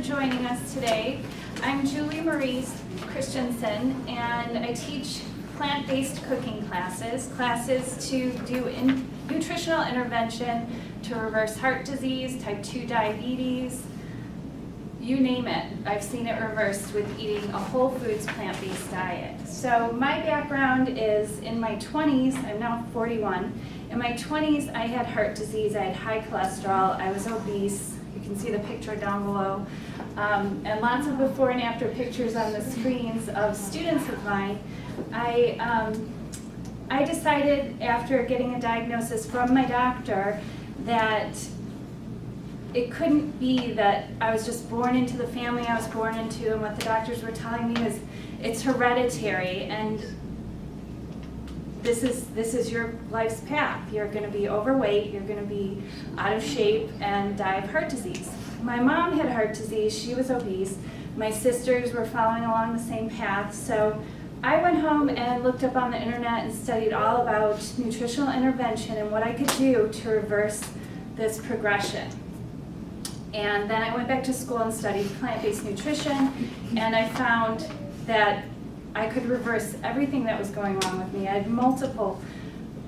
joining us today. I'm Julie Marie Christensen, and I teach plant-based cooking classes to do nutritional intervention to reverse heart disease, type 2 diabetes, you name it. I've seen it reversed with eating a whole foods plant-based diet. So my background is in my 20s, I'm now 41. In my 20s, I had heart disease, I had high cholesterol, I was obese. You can see the picture down below. And lots of before and after pictures on the screens of students of mine. I decided after getting a diagnosis from my doctor that it couldn't be that I was just born into the family I was born into, and what the doctors were telling me is it's hereditary, and this is your life's path. You're going to be overweight, you're going to be out of shape, and die of heart disease. My mom had heart disease, she was obese. My sisters were following along the same path, so I went home and looked up on the internet and studied all about nutritional intervention and what I could do to reverse this progression. And then I went back to school and studied plant-based nutrition, and I found that I could reverse everything that was going wrong with me. I had multiple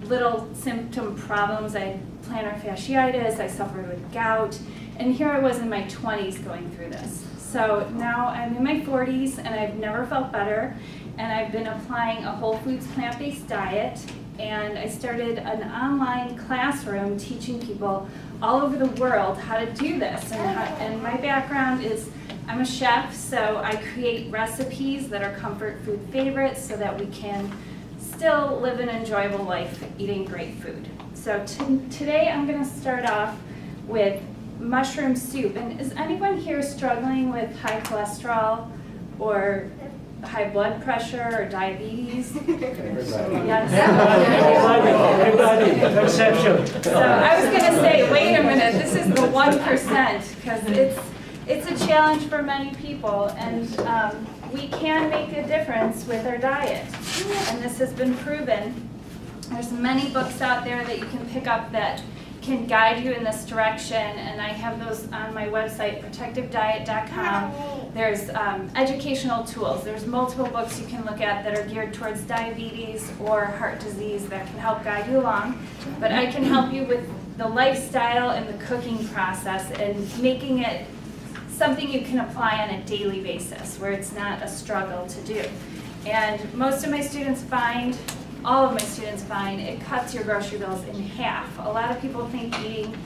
little symptom problems. I had plantar fasciitis, I suffered with gout, and here I was in my 20s going through this. So now I'm in my 40s and I've never felt better, and I've been applying a whole foods plant-based diet, and I started an online classroom teaching people all over the world how to do this. And my background is I'm a chef, so I create recipes that are comfort food favorites so that we can still live an enjoyable life eating great food. So today I'm going to start off with mushroom soup. And is anyone here struggling with high cholesterol or high blood pressure or diabetes? Yes. Everybody, exception. So I was going to say, wait a minute, this is the 1%, because it's a challenge for many people, and we can make a difference with our diet, and this has been proven. There's many books out there that you can pick up that can guide you in this direction, and I have those on my website, protectivediet.com. There's educational tools. There's multiple books you can look at that are geared towards diabetes or heart disease that can help guide you along. But I can help you with the lifestyle and the cooking process and making it something you can apply on a daily basis where it's not a struggle to do. And most of my students find, all of my students find, it cuts your grocery bills in half. A lot of people think eating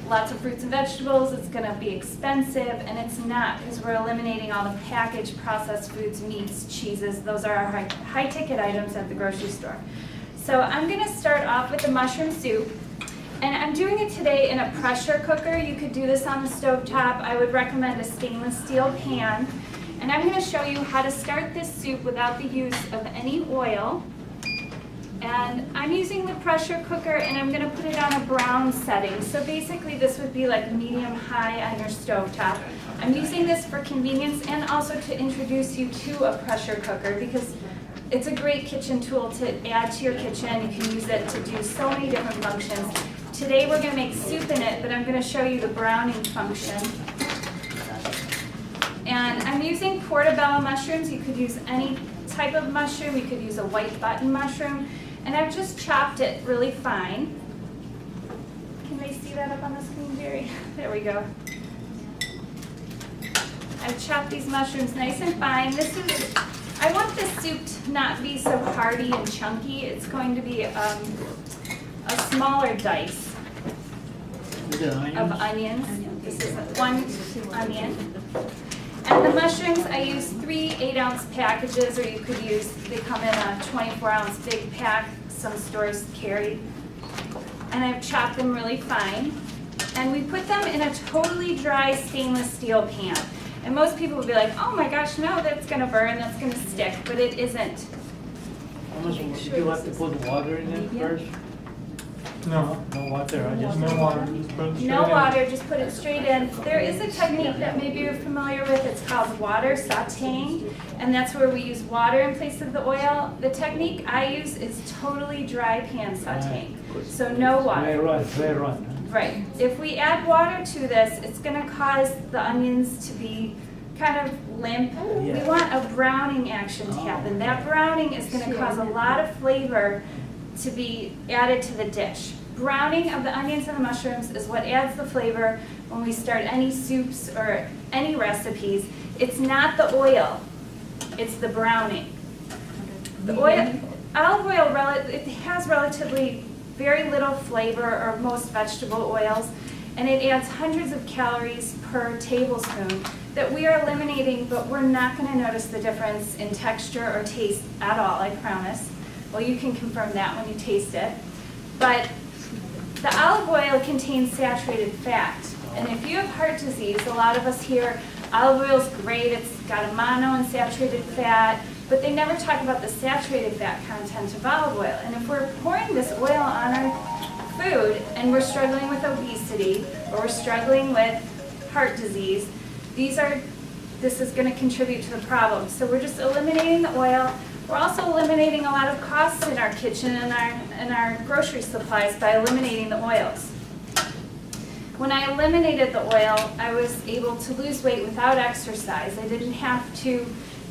lots of fruits and vegetables is going to be expensive, and it's not, because we're eliminating all the packaged processed foods, meats, cheeses. Those are our high ticket items at the grocery store. So I'm going to start off with the mushroom soup, and I'm doing it today in a pressure cooker. You could do this on the stovetop. I would recommend a stainless steel pan, and I'm going to show you how to start this soup without the use of any oil. And I'm using the pressure cooker, and I'm going to put it on a brown setting. So basically this would be like medium-high on your stovetop. I'm using this for convenience and also to introduce you to a pressure cooker, because it's a great kitchen tool to add to your kitchen. You can use it to do so many different functions. Today we're going to make soup in it, but I'm going to show you the browning function. And I'm using portobello mushrooms. You could use any type of mushroom. You could use a white button mushroom. And I've just chopped it really fine. Can they see that up on the screen, Jerry? There we go. I've chopped these mushrooms nice and fine. I want this soup to not be so hearty and chunky. It's going to be a smaller dice of onions. This is one onion. And the mushrooms, I use 3 8-ounce packages, or you could use, they come in a 24-ounce big pack, some stores carry. And I've chopped them really fine. And we put them in a totally dry stainless steel pan. And most people would be like, oh my gosh, no, that's going to burn, that's going to stick, but it isn't. Do you have to put water in it first? No, No water, I just... no water. Just put it straight No in. water, just put it straight in. There is a technique that maybe you're familiar with. It's called water sauteing, and that's where we use water in place of the oil. The technique I use is totally dry pan sauteing, so no water. Dry run. Right. If we add water to this, it's gonna cause the onions to be kind of limp. We Yeah. want a browning action to happen. That browning is gonna cause a lot of flavor to be added to the dish. Browning of the onions and the mushrooms is what adds the flavor when we start any soups or any recipes. It's not the oil, it's the browning. The oil, olive oil, it has relatively very little flavor, or most vegetable oils, and it adds hundreds of calories per tablespoon that we are eliminating, but we're not going to notice the difference in texture or taste at all, I promise. Well, you can confirm that when you taste it. But the olive oil contains saturated fat, and if you have heart disease, a lot of us hear olive oil is great, it's got a monounsaturated fat, but they never talk about the saturated fat content of olive oil. And if we're pouring this oil on our food and we're struggling with obesity or we're struggling with heart disease, this is going to contribute to the problem. So we're just eliminating the oil. We're also eliminating a lot of costs in our kitchen and our grocery supplies by eliminating the oils. When I eliminated the oil, I was able to lose weight without exercise. I didn't have to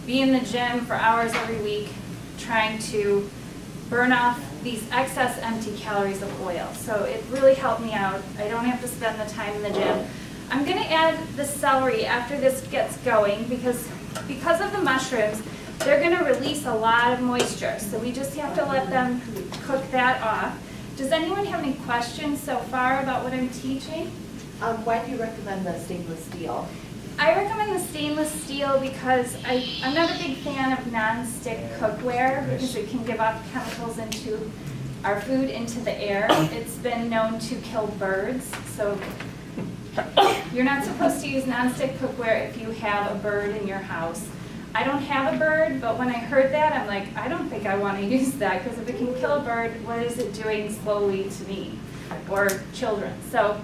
be in the gym for hours every week trying to burn off these excess empty calories of oil. So it really helped me out. I don't have to spend the time in the gym. I'm going to add the celery after this gets going because of the mushrooms, they're going to release a lot of moisture. So we just have to let them cook that off. Does anyone have any questions so far about what I'm teaching? Why do you recommend the stainless steel? I recommend the stainless steel because I'm not a big fan of non-stick cookware because it can give off chemicals into our food, into the air. It's been known to kill birds, so you're not supposed to use non-stick cookware if you have a bird in your house. I don't have a bird, but when I heard that, I'm like, I don't think I want to use that because if it can kill a bird, what is it doing slowly to me or children? So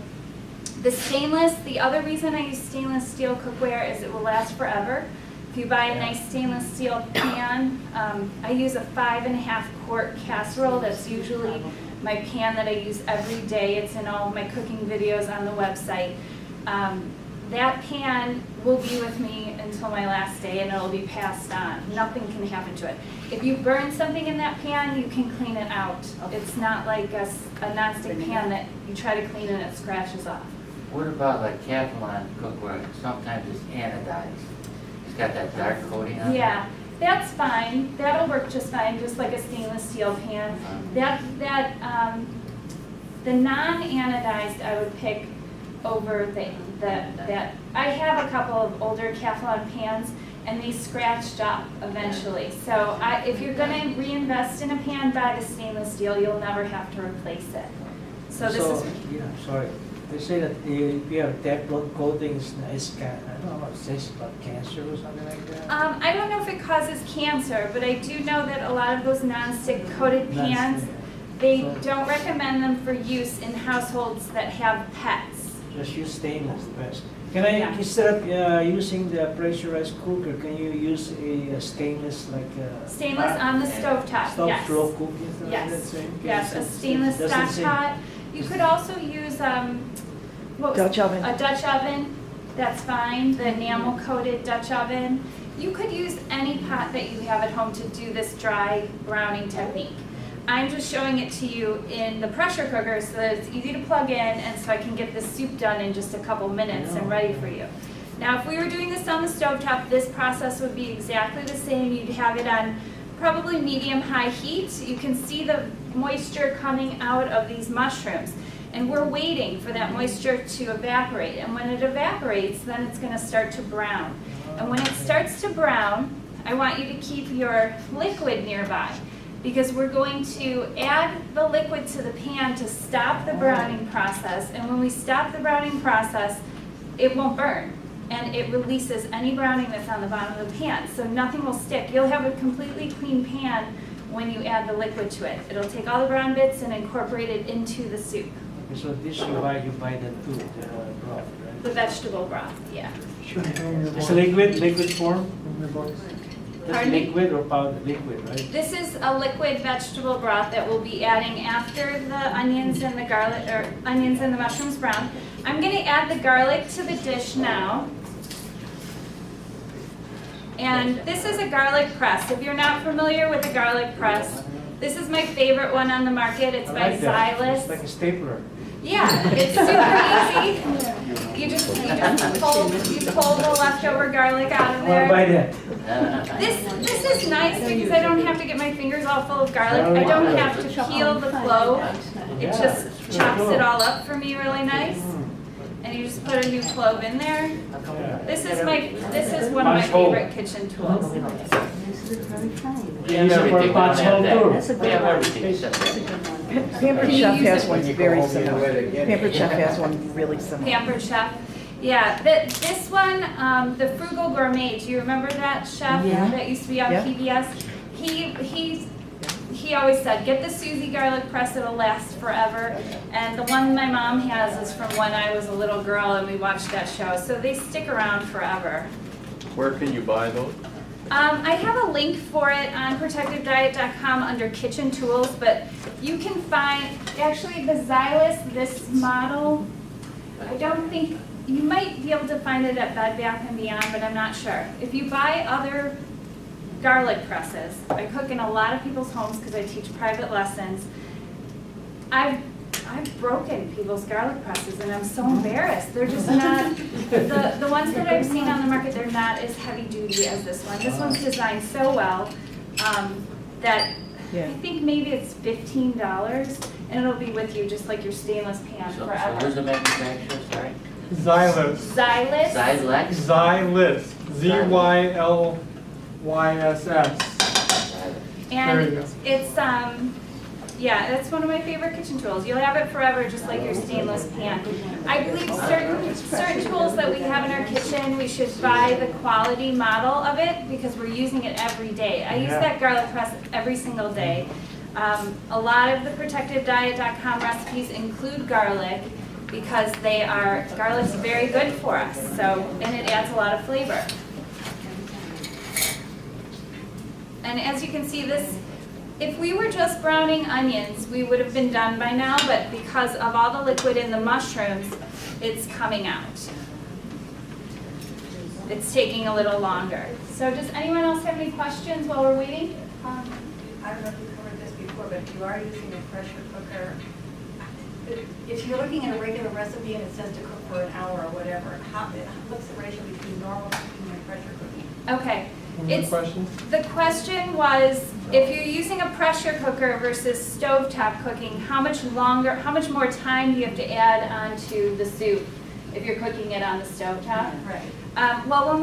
the stainless, the other reason I use stainless steel cookware is it will last forever. If you buy a nice stainless steel pan, I use a 5.5 quart casserole. That's usually my pan that I use every day. It's in all of my cooking videos on the website. That pan will be with me until my last day and it'll be passed on. Nothing can happen to it. If you burn something in that pan, you can clean it out. It's not like a nonstick pan that you try to clean and it scratches off. What about like Teflon cookware? Sometimes it's anodized. It's got that dark coating on it. Yeah, that's fine. That'll work just fine, just like a stainless steel pan. The non-anodized I would pick over that. I have a couple of older Teflon pans and they scratched up eventually. So if you're going to reinvest in a pan, buy the stainless steel. You'll never have to replace it. So this is. Yeah, sorry. They say that if you have Teflon coatings, it's I don't know what it says about cancer or something like that. I don't know if it causes cancer, but I do know that a lot of those non-stick coated pans, they don't recommend them for use in households that have pets. Just use stainless best. Can I, Yeah. instead of using the pressurized cooker, can you use a stainless like Stainless on the stovetop, stove yes. slow cooking? Something like that Yes, same? yes, a stainless Doesn't stock seem- pot. You could also use, what was Dutch oven. A Dutch oven, that's fine, the enamel coated Dutch oven. You could use any pot that you have at home to do this dry browning technique. I'm just showing it to you in the pressure cooker so that it's easy to plug in and so I can get this soup done in just a couple minutes and ready for you. Now, if we were doing this on the stovetop, this process would be exactly the same. You'd have it on probably medium-high heat. You can see the moisture coming out of these mushrooms. And we're waiting for that moisture to evaporate. And when it evaporates, then it's going to start to brown. And when it starts to brown, I want you to keep your liquid nearby because we're going to add the liquid to the pan to stop the browning process. And when we stop the browning process, it won't burn. And it releases any browning that's on the bottom of the pan. So nothing will stick. You'll have a completely clean pan when you add the liquid to it. It'll take all the brown bits and incorporate it into the soup. Okay, so this you buy the food, the broth, right? The vegetable broth, yeah. Should be in your It's box. liquid form? In your box. Pardon me? Liquid or powder? Liquid, right? This is a liquid vegetable broth that we'll be adding after the onions and the garlic, or onions and the mushrooms brown. I'm gonna add the garlic to the dish now. And this is a garlic press. If you're not familiar with a garlic press, this is my favorite one on the market. It's I by like that. Xylus. It's like a stapler. Yeah, it's super easy. You just pull the leftover garlic out of I wanna buy there. that. This is nice because I don't have to get my fingers all full of garlic. I don't have to peel the clove. It just chops it all up for me really nice. And you just put a new clove in there. This is one of my favorite kitchen tools. We have Use it for everything, we pots don't have hole that. too. That's a We good have one. everything except that. Pampered Can you Chef use has it? one very similar. Pampered Pampered Chef has one really similar. Pampered Chef. Yeah, this one, the Frugal Gourmet, do you remember that chef Yeah. that used to be on Yeah. PBS? He always said, get the Susie garlic press, it'll last forever. And the one my mom has is from when I was a little girl and we watched that show, so they stick around forever. Where can you buy those? I have a link for it on protectivediet.com under kitchen tools, but you can find, actually the Xylus, this model, I don't think, you might be able to find it at Bed Bath & Beyond, but I'm not sure. If you buy other garlic presses, I cook in a lot of people's homes because I teach private lessons. I've broken people's garlic presses and I'm so embarrassed. They're just not, the ones that I've seen on the market, they're not as heavy duty as this one. This one's designed so well that Yeah. I think maybe it's $15 and it'll be with you just like your stainless pan So who's forever. the manufacturer, sorry? Xylus. Xylus. Xylex? Xylus. ZYLYSS. There you And go. it's, yeah, that's one of my favorite kitchen tools. You'll have it forever, just like your stainless pan. I believe certain tools that we have in our kitchen, we should buy the quality model of it because we're using it every day. I use Yeah. that garlic press every single day. A lot of the protectivediet.com recipes include garlic because garlic's very good for us, so, and it adds a lot of flavor. And as you can see, if we were just browning onions, we would have been done by now, but because of all the liquid in the mushrooms, it's coming out. It's taking a little longer. So does anyone else have any questions while we're waiting? I don't know if you covered this before, but if you are using a pressure cooker, if you're looking at a regular recipe and it says to cook for an hour or whatever, what's the ratio between normal cooking and pressure cooking? Okay. Any questions? The question was, if you're using a pressure cooker versus stovetop cooking, how much more time do you have to add onto the soup if you're cooking it on the stovetop? Right. Well,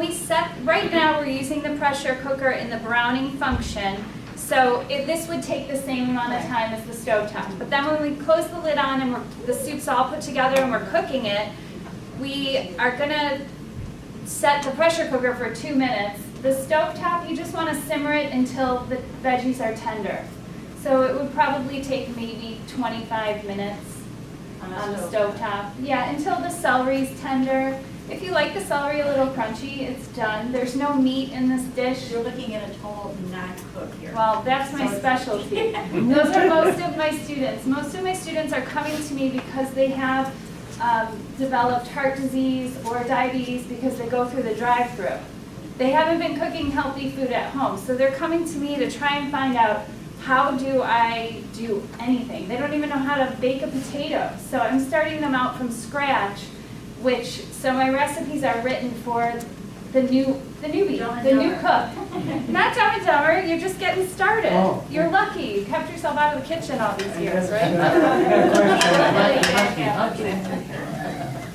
right now we're using the pressure cooker in the browning function, so this would take the same amount of time as the stovetop. But then when we close the lid on and the soup's all put together and we're cooking it, we are gonna set the pressure cooker for 2 minutes. The stovetop, you just want to simmer it until the veggies are tender. So it would probably take maybe 25 minutes on the stovetop. Yeah, until the celery's tender. If you like the celery a little crunchy, it's done. There's no meat in this dish. You're looking at a total non-cook here. Well, that's my specialty. Those are most of my students. Most of my students are coming to me because they have developed heart disease or diabetes because they go through the drive-through. They haven't been cooking healthy food at home, so they're coming to me to try and find out, how do I do anything? They don't even know how to bake a potato. So I'm starting them out from scratch, so my recipes are written for the newbie, the new cook. Not Dumb and Dumber, you're just getting started. Oh. You're lucky, you kept yourself out of the kitchen all these years, right?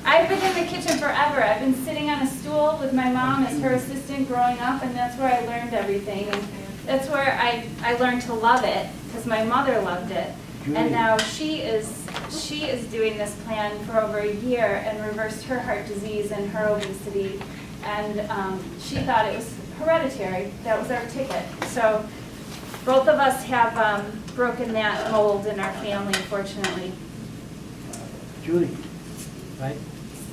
I've been in the kitchen forever. I've been sitting on a stool with my mom as her assistant growing up, and that's where I learned everything. And that's where I learned to love it, because my mother loved it. And now she is doing this plan for over a year and reversed her heart disease and her obesity. And she thought it was hereditary. That was our ticket. So both of us have broken that mold in our family, fortunately. Julie, right?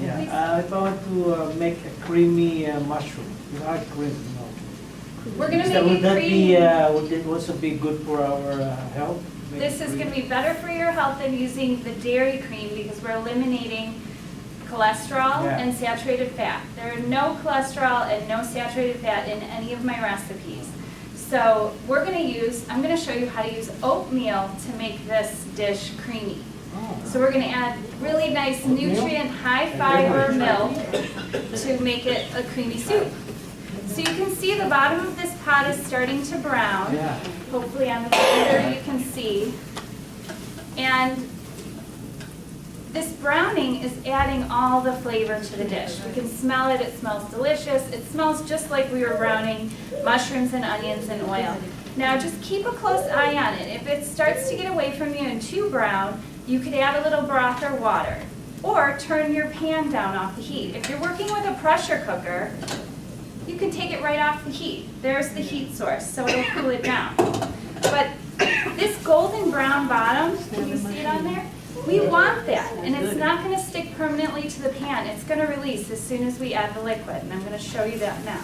Yeah, if I want to make a creamy mushroom, without cream, We're gonna So make would it that be, creamy. would it also be good for our health? This is gonna be better for your health than using the dairy cream because we're eliminating cholesterol Yeah. and saturated fat. There are no cholesterol and no saturated fat in any of my recipes. So I'm gonna show you how to use oatmeal to make this dish creamy. So we're gonna add really nice nutrient, high fiber milk to make it a creamy soup. So you can see the bottom of this pot is starting to brown. Yeah. Hopefully on the computer you can see. And this browning is adding all the flavor to the dish. We can smell it, it smells delicious. It smells just like we were browning mushrooms and onions in oil. Now just keep a close eye on it. If it starts to get away from you and too brown, you could add a little broth or water. Or turn your pan down off the heat. If you're working with a pressure cooker, you can take it right off the heat. There's the heat source, so it'll cool it down. But this golden brown bottom, can you see it on there? We want that, and it's not gonna stick permanently to the pan. It's gonna release as soon as we add the liquid, and I'm gonna show you that now.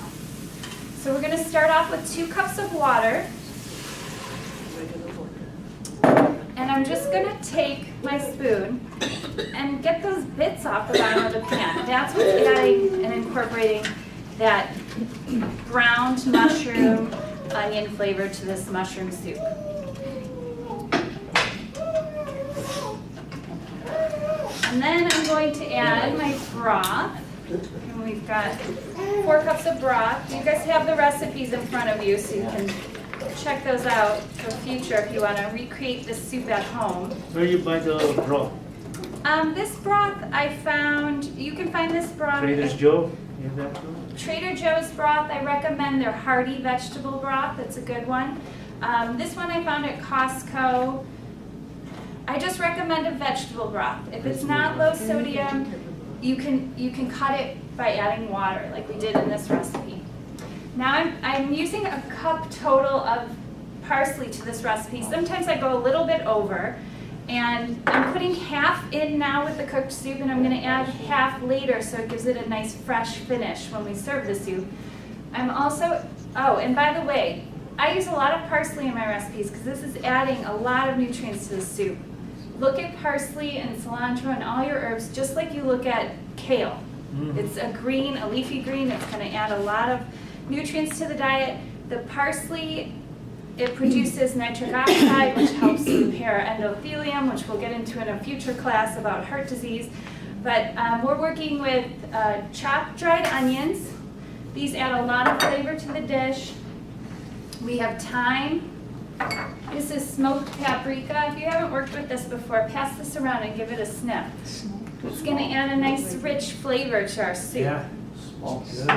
So we're gonna start off with 2 cups of water. And I'm just gonna take my spoon and get those bits off the bottom of the pan. That's what's adding and incorporating that browned mushroom onion flavor to this mushroom soup. And then I'm going to add my broth. And we've got 4 cups of broth. You guys have the recipes in front of you so you can check those out for future if you want to recreate this soup at home. Where you buy the broth? This broth I found, you can find this broth Trader at Joe? You have that too? Trader Joe's broth. I recommend their hearty vegetable broth. That's a good one. This one I found at Costco. I just recommend a vegetable broth. If it's not low sodium, you can cut it by adding water like we did in this recipe. Now I'm using a cup total of parsley to this recipe. Sometimes I go a little bit over, and I'm putting half in now with the cooked soup, and I'm gonna add half later so it gives it a nice fresh finish when we serve the soup. I'm also, oh, and by the way, I use a lot of parsley in my recipes because this is adding a lot of nutrients to the soup. Look at parsley and cilantro and all your herbs just like you look at kale. It's a green, a leafy green. It's going to add a lot of nutrients to the diet. The parsley, it produces nitric oxide, which helps repair endothelium, which we'll get into in a future class about heart disease. But we're working with chopped dried onions. These add a lot of flavor to the dish. We have thyme. This is smoked paprika. If you haven't worked with this before, pass this around and give it a sniff. It's going to add a nice rich flavor to our soup. Yeah. Good.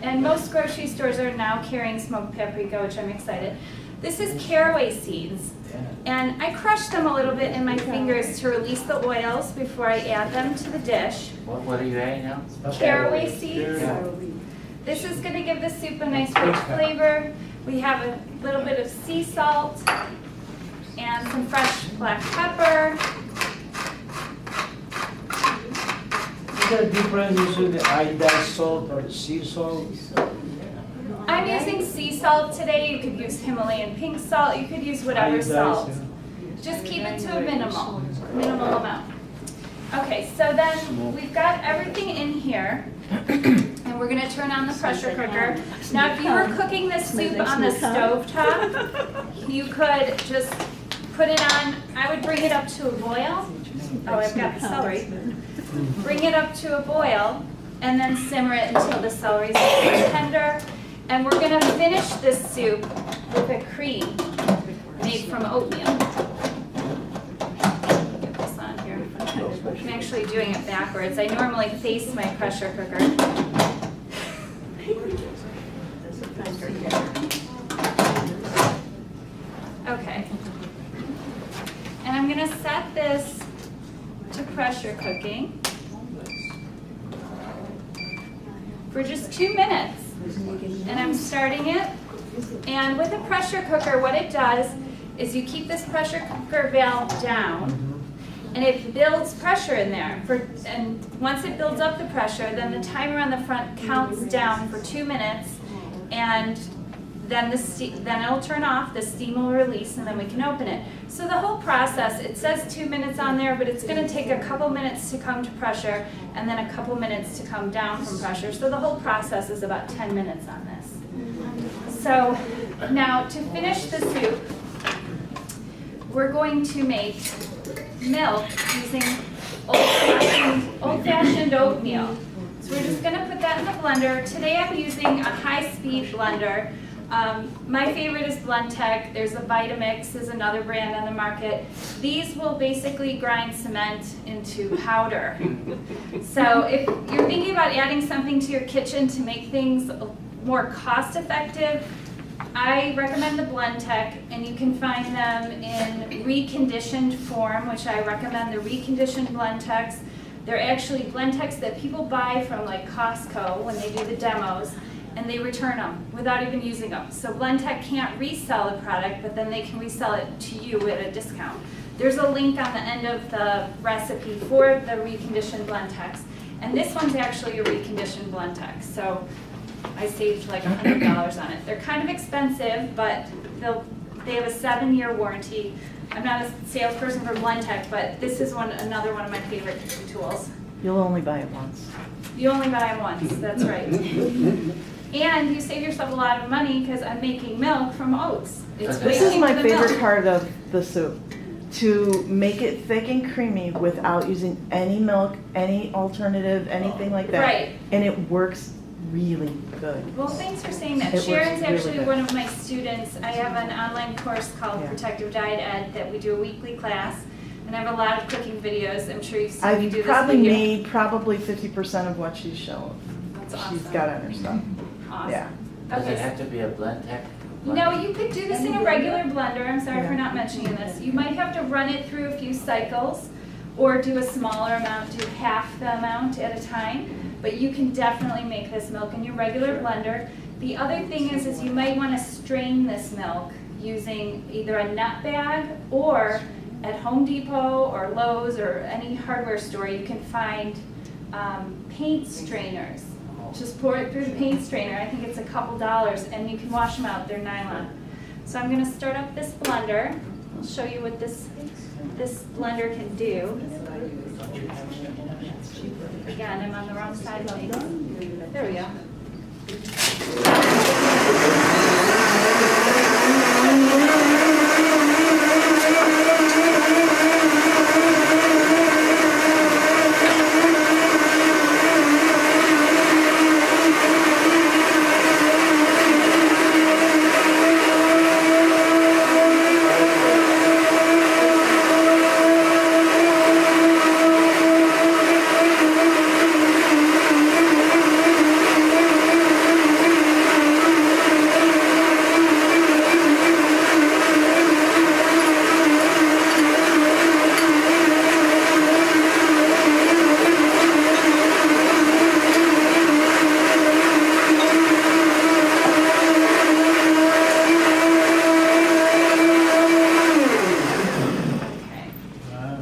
And most grocery stores are now carrying smoked paprika, which I'm excited. This is caraway seeds. And I crush them a little bit in my fingers to release the oils before I add them to the dish. What are you adding now? Caraway seeds. Yeah. This is going to give the soup a nice rich flavor. We have a little bit of sea salt and some fresh black pepper. Is there a difference between the iodized salt or the sea salt? I'm using sea salt today. You could use Himalayan pink salt. You could use whatever Iodized, salt. yeah. Just keep it to a minimal amount. Okay, so then we've got everything in here. And we're gonna turn on the pressure cooker. Now, if you were cooking this soup on the stove top, you could just put it on, I would bring it up to a boil. Oh, I've got the celery. Bring it up to a boil and then simmer it until the celery is tender. And we're gonna finish this soup with a cream made from oatmeal. Get this on here. I'm actually doing it backwards. I normally face my pressure cooker. Okay. And I'm gonna set this to pressure cooking for just 2 minutes. And I'm starting it. And with a pressure cooker, what it does is you keep this pressure cooker valve down, and it builds pressure in there. And once it builds up the pressure, then the timer on the front counts down for 2 minutes, and then then it'll turn off, the steam will release, and then we can open it. So the whole process, it says 2 minutes on there, but it's gonna take a couple minutes to come to pressure, and then a couple minutes to come down from pressure. So the whole process is about 10 minutes on this. So now to finish the soup, we're going to make milk using old-fashioned oatmeal. So we're just gonna put that in the blender. Today I'm using a high-speed blender. My favorite is Blendtec. There's a Vitamix, is another brand on the market. These will basically grind cement into powder. So if you're thinking about adding something to your kitchen to make things more cost-effective, I recommend the Blendtec, and you can find them in reconditioned form, which I recommend the reconditioned Blendtecs. They're actually Blendtecs that people buy from like Costco when they do the demos, and they return them without even using them. So Blendtec can't resell the product, but then they can resell it to you at a discount. There's a link on the end of the recipe for the reconditioned Blendtecs, and this one's actually a reconditioned Blendtec. So I saved like $100 on it. They're kind of expensive, but they have a 7-year warranty. I'm not a salesperson for Blendtec, but this is another one of my favorite kitchen tools. You'll only buy it once. You only buy them once, that's right. And you save yourself a lot of money because I'm making milk from oats. It's This is way my cheaper than favorite milk. part of the soup. To make it thick and creamy without using any milk, any alternative, anything like that. Right. And it works really good. Well, thanks for saying that. It works Sharon's really actually good. one of my students. I have an online course called Yeah. Protective Diet Ed that we do a weekly class. And I have a lot of cooking videos. I'm sure you've seen me do I've this probably video. made probably 50% of what she's shown. That's She's awesome. got on her stuff. Awesome. Yeah. Does Okay, it have to be a Blendtec? no, you could do this in a regular blender. I'm sorry for Yeah. not mentioning this. You might have to run it through a few cycles or do a smaller amount, do half the amount at a time. But you can definitely make this milk in your regular blender. The other thing is you might want to strain this milk using either a nut bag, or at Home Depot or Lowe's or any hardware store you can find paint strainers. Just pour it through the paint strainer. I think it's a couple dollars, and you can wash them out. They're nylon. So I'm going to start up this blender. I'll show you what this blender can do. Again, I'm on the wrong side. There we go.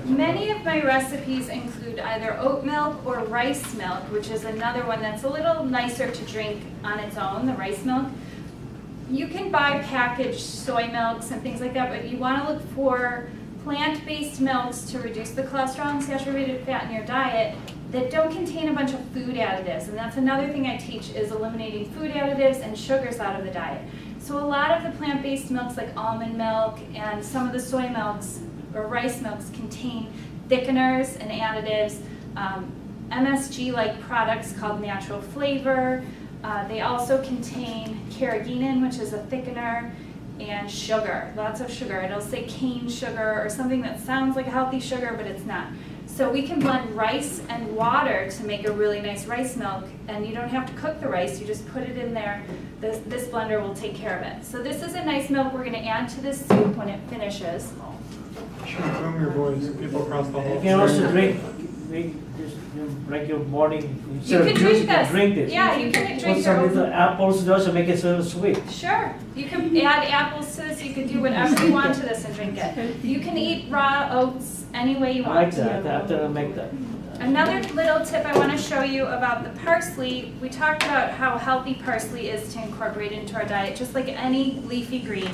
Many of my recipes include either oat milk or rice milk, which is another one that's a little nicer to drink on its own, the rice milk. You can buy packaged soy milks and things like that, but you want to look for plant-based milks to reduce the cholesterol and saturated fat in your diet that don't contain a bunch of food additives. And that's another thing I teach, is eliminating food additives and sugars out of the diet. So a lot of the plant-based milks like almond milk and some of the soy milks or rice milks contain thickeners and additives, MSG-like products called natural flavor. They also contain carrageenan, which is a thickener, and sugar, lots of sugar. It'll say cane sugar or something that sounds like a healthy sugar, but it's not. So we can blend rice and water to make a really nice rice milk, and you don't have to cook the rice, you just put it in there. This blender will take care of it. So this is a nice milk we're gonna add to this soup when it finishes. Boom your voice, people across the hall. You can also drink this, like your morning, You instead of can juice, drink you can this. drink this. Yeah, you can drink Put some your little own. apples, also make it a little sweet. Sure, you can add apples to this, you can do whatever you want to this and drink it. You can eat raw oats any way you I like want. that, after I make that. Another little tip I want to show you about the parsley, we talked about how healthy parsley is to incorporate into our diet, just like any leafy green.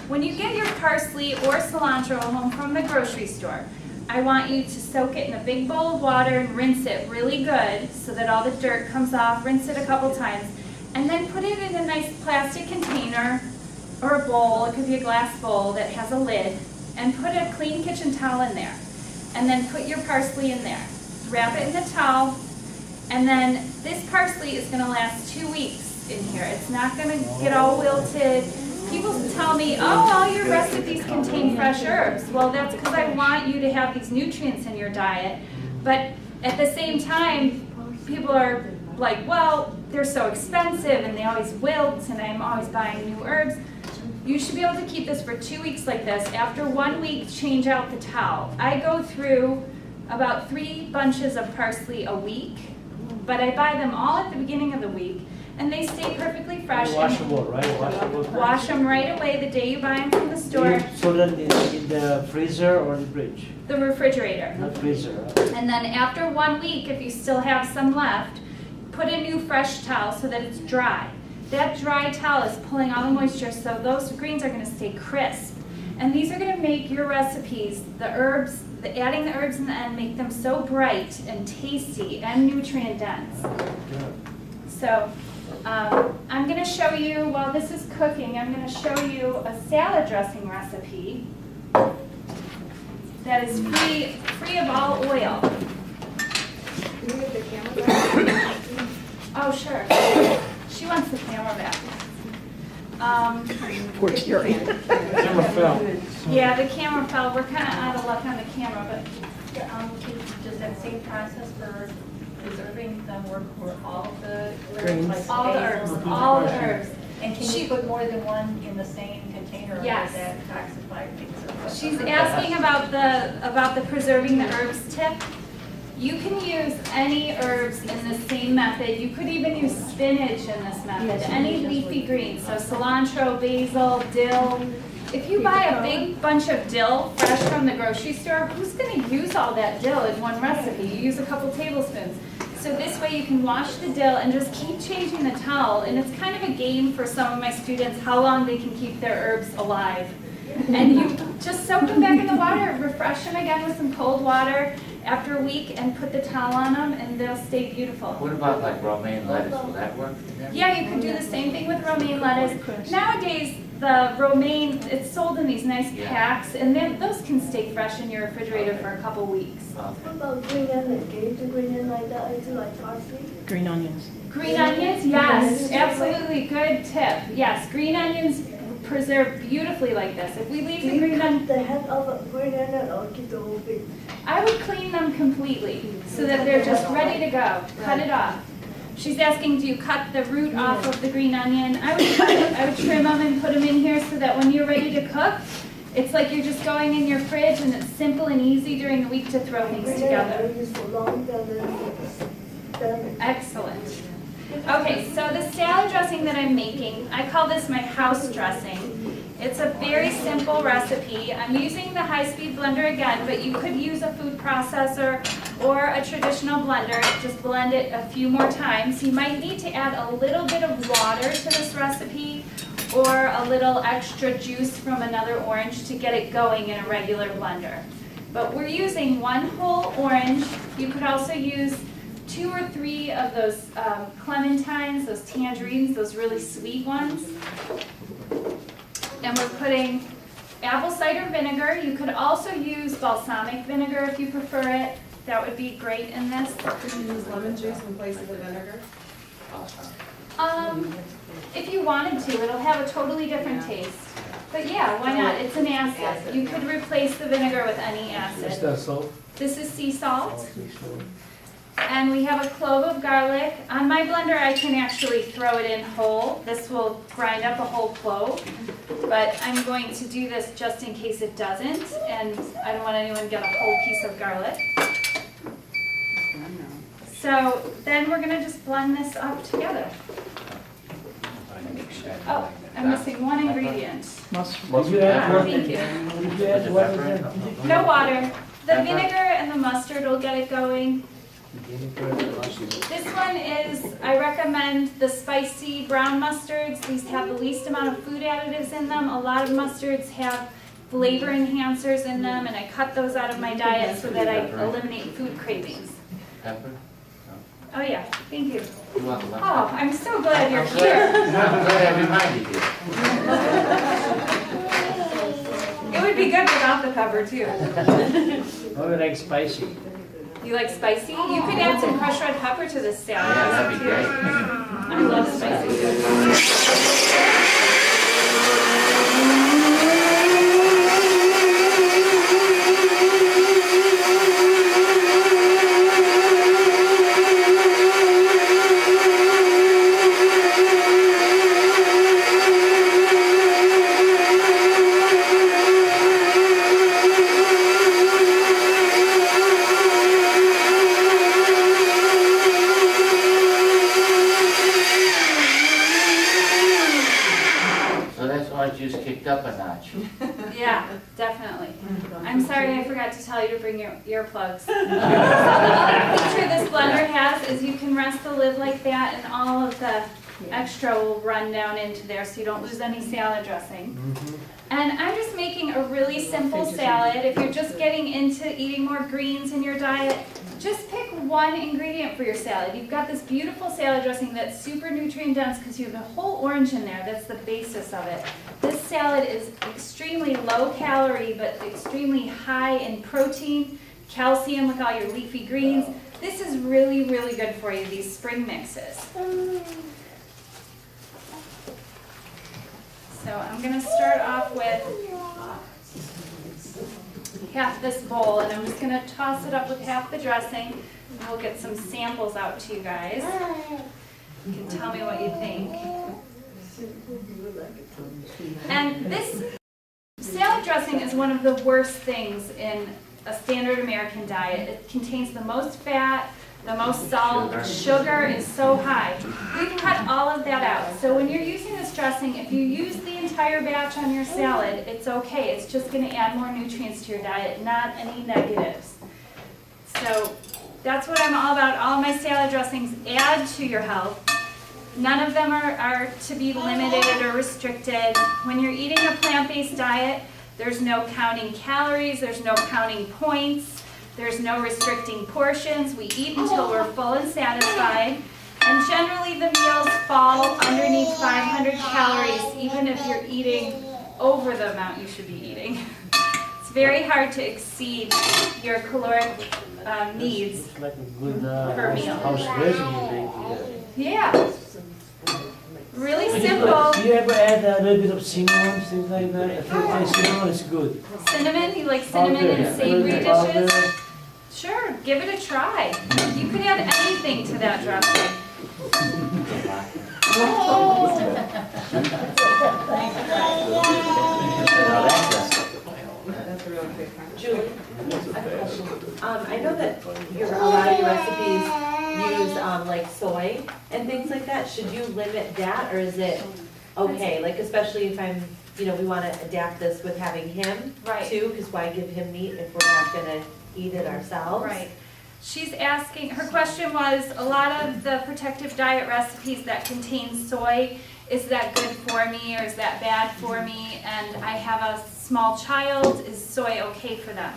When you get your parsley or cilantro home from the grocery store, I want you to soak it in a big bowl of water and rinse it really good so that all the dirt comes off. Rinse it a couple times, and then put it in a nice plastic container or a bowl. It could be a glass bowl that has a lid, and put a clean kitchen towel in there. And then put your parsley in there. Wrap it in the towel, and then this parsley is going to last 2 weeks in here. It's not going to get all wilted. People tell me, oh, all your recipes contain fresh herbs. Well, that's because I want you to have these nutrients in your diet. But at the same time, people are like, well, they're so expensive and they always wilt and I'm always buying new herbs. You should be able to keep this for 2 weeks like this. After 1 week, change out the towel. I go through about 3 bunches of parsley a week, but I buy them all at the beginning of the week, and they stay perfectly fresh. Washable, right? Washable. Wash them right away the day you buy them from the store. So then in the freezer or the fridge? The refrigerator. Not freezer. And then after 1 week, if you still have some left, put a new fresh towel so that it's dry. That dry towel is pulling all the moisture, so those greens are going to stay crisp. And these are going to make your recipes, the herbs, adding the herbs in the end, make them so bright and tasty and nutrient dense. So I'm going to show you, while this is cooking, I'm going to show you a salad dressing recipe that is free of all oil. Oh, sure. She wants the camera back. Poor Terry. Camera fell. Yeah, the camera fell. We're kind of out of luck on the camera, but Does that same process for preserving them work for all of the Greens. herbs? Like all the basil? herbs, all the herbs. And can She- you put more than one in the same container? Or Yes. does that toxify things? She's asking about the preserving the herbs tip. You can use any herbs in the same method. You could even use spinach in this method, any leafy greens, so cilantro, basil, dill. If you buy a big bunch of dill fresh from the grocery store, who's going to use all that dill in one recipe? You use a couple tablespoons. So this way you can wash the dill and just keep changing the towel, and it's kind of a game for some of my students how long they can keep their herbs alive. And you just soak them back in the water, refresh them again with some cold water after a week, and put the towel on them, and they'll stay beautiful. What about like romaine lettuce? Will that work for them? Yeah, you can do the same thing with romaine lettuce. Nowadays, the romaine, it's sold in these nice Yeah. packs, and then those can stay fresh in your refrigerator for a couple weeks. Okay. What about green onion? Can you do green onion like that into like parsley? Green onions. Green onions, yes, absolutely, good tip. Yes, green onions preserve beautifully like this. If we leave Do the you green cut onion, the head of a green onion or keep the whole thing? I would clean them completely so that they're just ready to go. Cut it off. She's asking, do you cut the root off of the green onion? I would trim them and put them in here so that when you're ready to cook, it's like you're just going in your fridge and it's simple and easy during the week to throw things Green together. onion I use for long then Excellent. Okay, so the salad dressing that I'm making, I call this my house dressing. It's a very simple recipe. I'm using the high-speed blender again, but you could use a food processor or a traditional blender. Just blend it a few more times. You might need to add a little bit of water to this recipe or a little extra juice from another orange to get it going in a regular blender. But we're using 1 whole orange. You could also use 2 or 3 of those clementines, those tangerines, those really sweet ones. And we're putting apple cider vinegar. You could also use balsamic vinegar if you prefer it. That would be great in this. Could you use lemon juice in place of the vinegar? If you wanted to, it'll have a totally different taste. But yeah, why not? It's an acid. You could replace the vinegar with any Is acid. that salt? This is sea salt. Salt. And we have a clove of garlic. On my blender, I can actually throw it in whole. This will grind up a whole clove. But I'm going to do this just in case it doesn't. And I don't want anyone to get a whole piece of garlic. So then we're going to just blend this up together. Oh, I'm missing one ingredient. Mustard. Did you add Thank you. Did you add water then? No water. The vinegar and the mustard will get it going. Vinegar and mustard. This one is, I recommend the spicy brown mustards. These have the least amount of food additives in them. A lot of mustards have flavor enhancers in them, and I cut those out of my diet so that I eliminate food cravings. Pepper? Oh yeah, thank you. You want the Oh, I'm so glad you're I'm here. glad I reminded you. It would be good without the pepper too. Oh, you like spicy? You like spicy? You could add some crushed red pepper to this salad. Yeah, that'd be great. I love spicy. So that's orange juice kicked up a notch. Yeah, definitely. I'm sorry I forgot to tell you to bring your earplugs. So the other feature this blender has is you can rest the lid like that and all of the extra will run down into there so you don't lose any salad dressing. And I'm just making a really simple salad. If you're just getting into eating more greens in your diet, just pick one ingredient for your salad. You've got this beautiful salad dressing that's super nutrient dense because you have a whole orange in there. That's the basis of it. This salad is extremely low calorie but extremely high in protein, calcium with all your leafy greens. This is really, really good for you, these spring mixes. So I'm going to start off with half this bowl, and I'm just going to toss it up with half the dressing, and we'll get some samples out to you guys. You can tell me what you think. And this salad dressing is one of the worst things in a standard American diet. It contains the most fat, the most salt, sugar is so high. We've cut all of that out. So when you're using this dressing, if you use the entire batch on your salad, it's okay. It's just going to add more nutrients to your diet, not any negatives. So that's what I'm all about. All my salad dressings add to your health. None of them are to be limited or restricted. When you're eating a plant-based diet, there's no counting calories, there's no counting points. There's no restricting portions. We eat until we're full and satisfied. And generally the meals fall underneath 500 calories, even if you're eating over the amount you should be eating. It's very hard to exceed your caloric needs. It's like a good Per meal. house dressing you make here. Yeah. Really simple. Do you ever add a little bit of cinnamon, things like that? I think cinnamon is good. Cinnamon, you like cinnamon Powder, in yeah. savory Little powder. dishes? Sure, give it a try. You could add anything to that dressing. Julie, I have a question. I know that a lot of your recipes use like soy and things like that. Should you limit that, or is it okay? Like especially if we want to adapt this with having him Right. too, because why give him meat if we're not gonna eat it ourselves? Right. She's asking, her question was, a lot of the protective diet recipes that contain soy, is that good for me or is that bad for me? And I have a small child, is soy okay for them?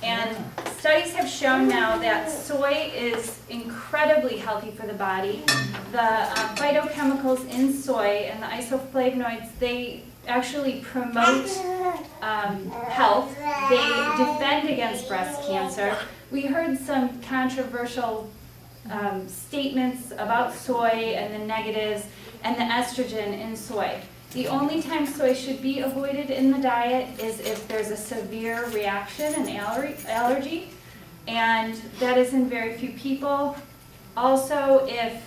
And studies have shown now that soy is incredibly healthy for the body. The phytochemicals in soy and the isoflavonoids, they actually promote health. They defend against breast cancer. We heard some controversial statements about soy and the negatives and the estrogen in soy. The only time soy should be avoided in the diet is if there's a severe reaction, an allergy, and that is in very few people. Also, if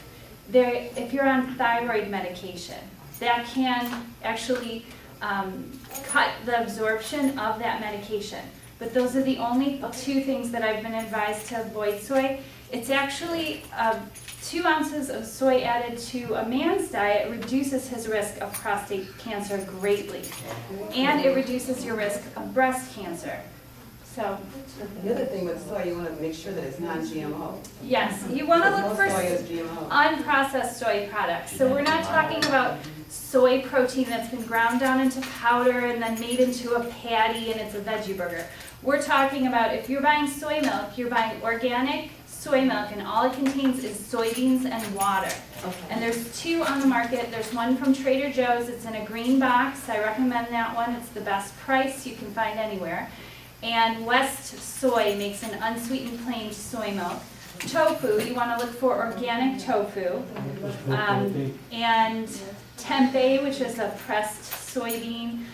you're on thyroid medication, that can actually cut the absorption of that medication. But those are the only two things that I've been advised to avoid soy. It's actually 2 ounces of soy added to a man's diet reduces his risk of prostate cancer greatly. And it reduces your risk of breast cancer. So, The other thing with soy, you want to make sure that it's non-GMO. yes, you want to look for Most soy is GMO. unprocessed soy products. So we're not talking about soy protein that's been ground down into powder and then made into a patty and it's a veggie burger. We're talking about if you're buying soy milk, you're buying organic soy milk and all it contains is soybeans and water. Okay. And there's 2 on the market. There's one from Trader Joe's. It's in a green box. I recommend that one. It's the best price you can find anywhere. And West Soy makes an unsweetened plain soy milk. Tofu, you want to look for organic tofu. And tempeh, which is a pressed soybean.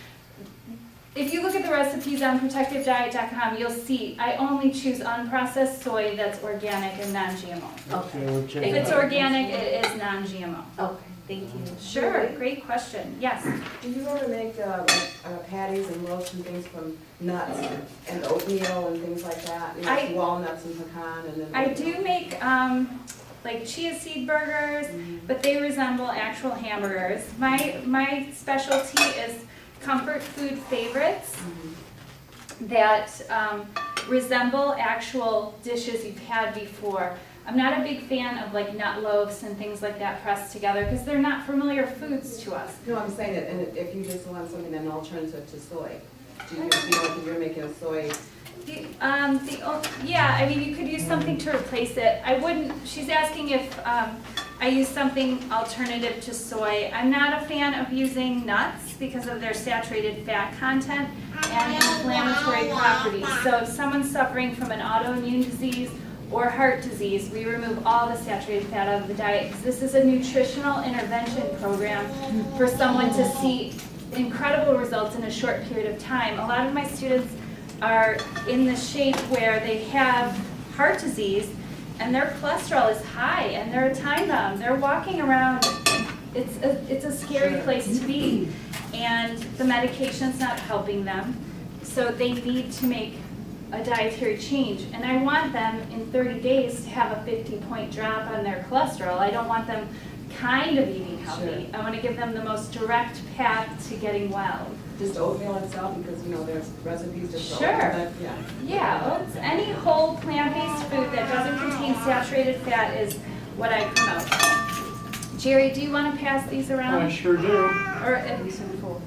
If you look at the recipes on protectivediet.com, you'll see I only choose unprocessed soy that's organic and non-GMO. Okay. we'll check If it it's out. organic, it is non-GMO. Okay, thank you. Sure, great question. Yes. Do you ever make patties and roasts and things from nuts and oatmeal and things like that? You know, I- walnuts and pecan and then. I do make like chia seed burgers, but they resemble actual hamburgers. My specialty is comfort food favorites that resemble actual dishes you've had before. I'm not a big fan of like nut loaves and things like that pressed together because they're not familiar foods to us. No, I'm saying that, and if you just want something, an alternative to soy, do you feel like if you're making a soy? Yeah, I mean, you could use something to replace it. I wouldn't, she's asking if I use something alternative to soy. I'm not a fan of using nuts because of their saturated fat content and inflammatory properties. So if someone's suffering from an autoimmune disease or heart disease, we remove all the saturated fat out of the diet because this is a nutritional intervention program for someone to see incredible results in a short period of time. A lot of my students are in the shape where they have heart disease and their cholesterol is high and they're time bound. They're walking around, it's a scary place to be. And the medication's not helping them. So they need to make a dietary change. And I want them in 30 days to have a 50-point drop on their cholesterol. I don't want them kind of eating healthy. I want to give them the most direct path to getting well. Just oatmeal itself, because, you know, there's recipes just for Sure. oatmeal, yeah. Yeah, well, it's any whole plant-based food that doesn't contain saturated fat is what I promote. Jerry, do you want to pass these around? I sure do. Or and some forks.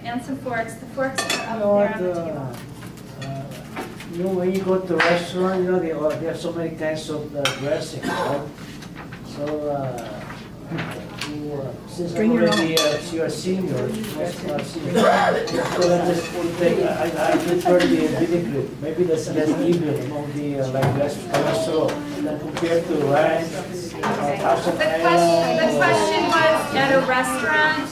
And some forks. The forks are You up know there what, on the table. you know, when you go to a restaurant, you know, they have so many kinds of dressing, right? So, since I'm Bring your already, you're a senior, so let's just take, I prefer the vinegar. Maybe that's less evil among the, like less cholesterol than compared to rice, Thousand The Island. question was, at a restaurant,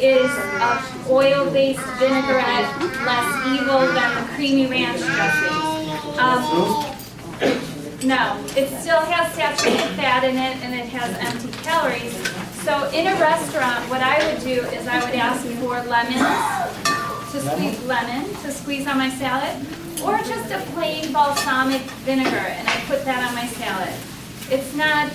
is a oil-based vinaigrette less evil than the creamy ranch dressing? No, it still has saturated fat in it and it has empty calories. So in a restaurant, what I would do is I would ask for lemon to squeeze on my salad, or just a plain balsamic vinegar, and I put that on my salad. It's not,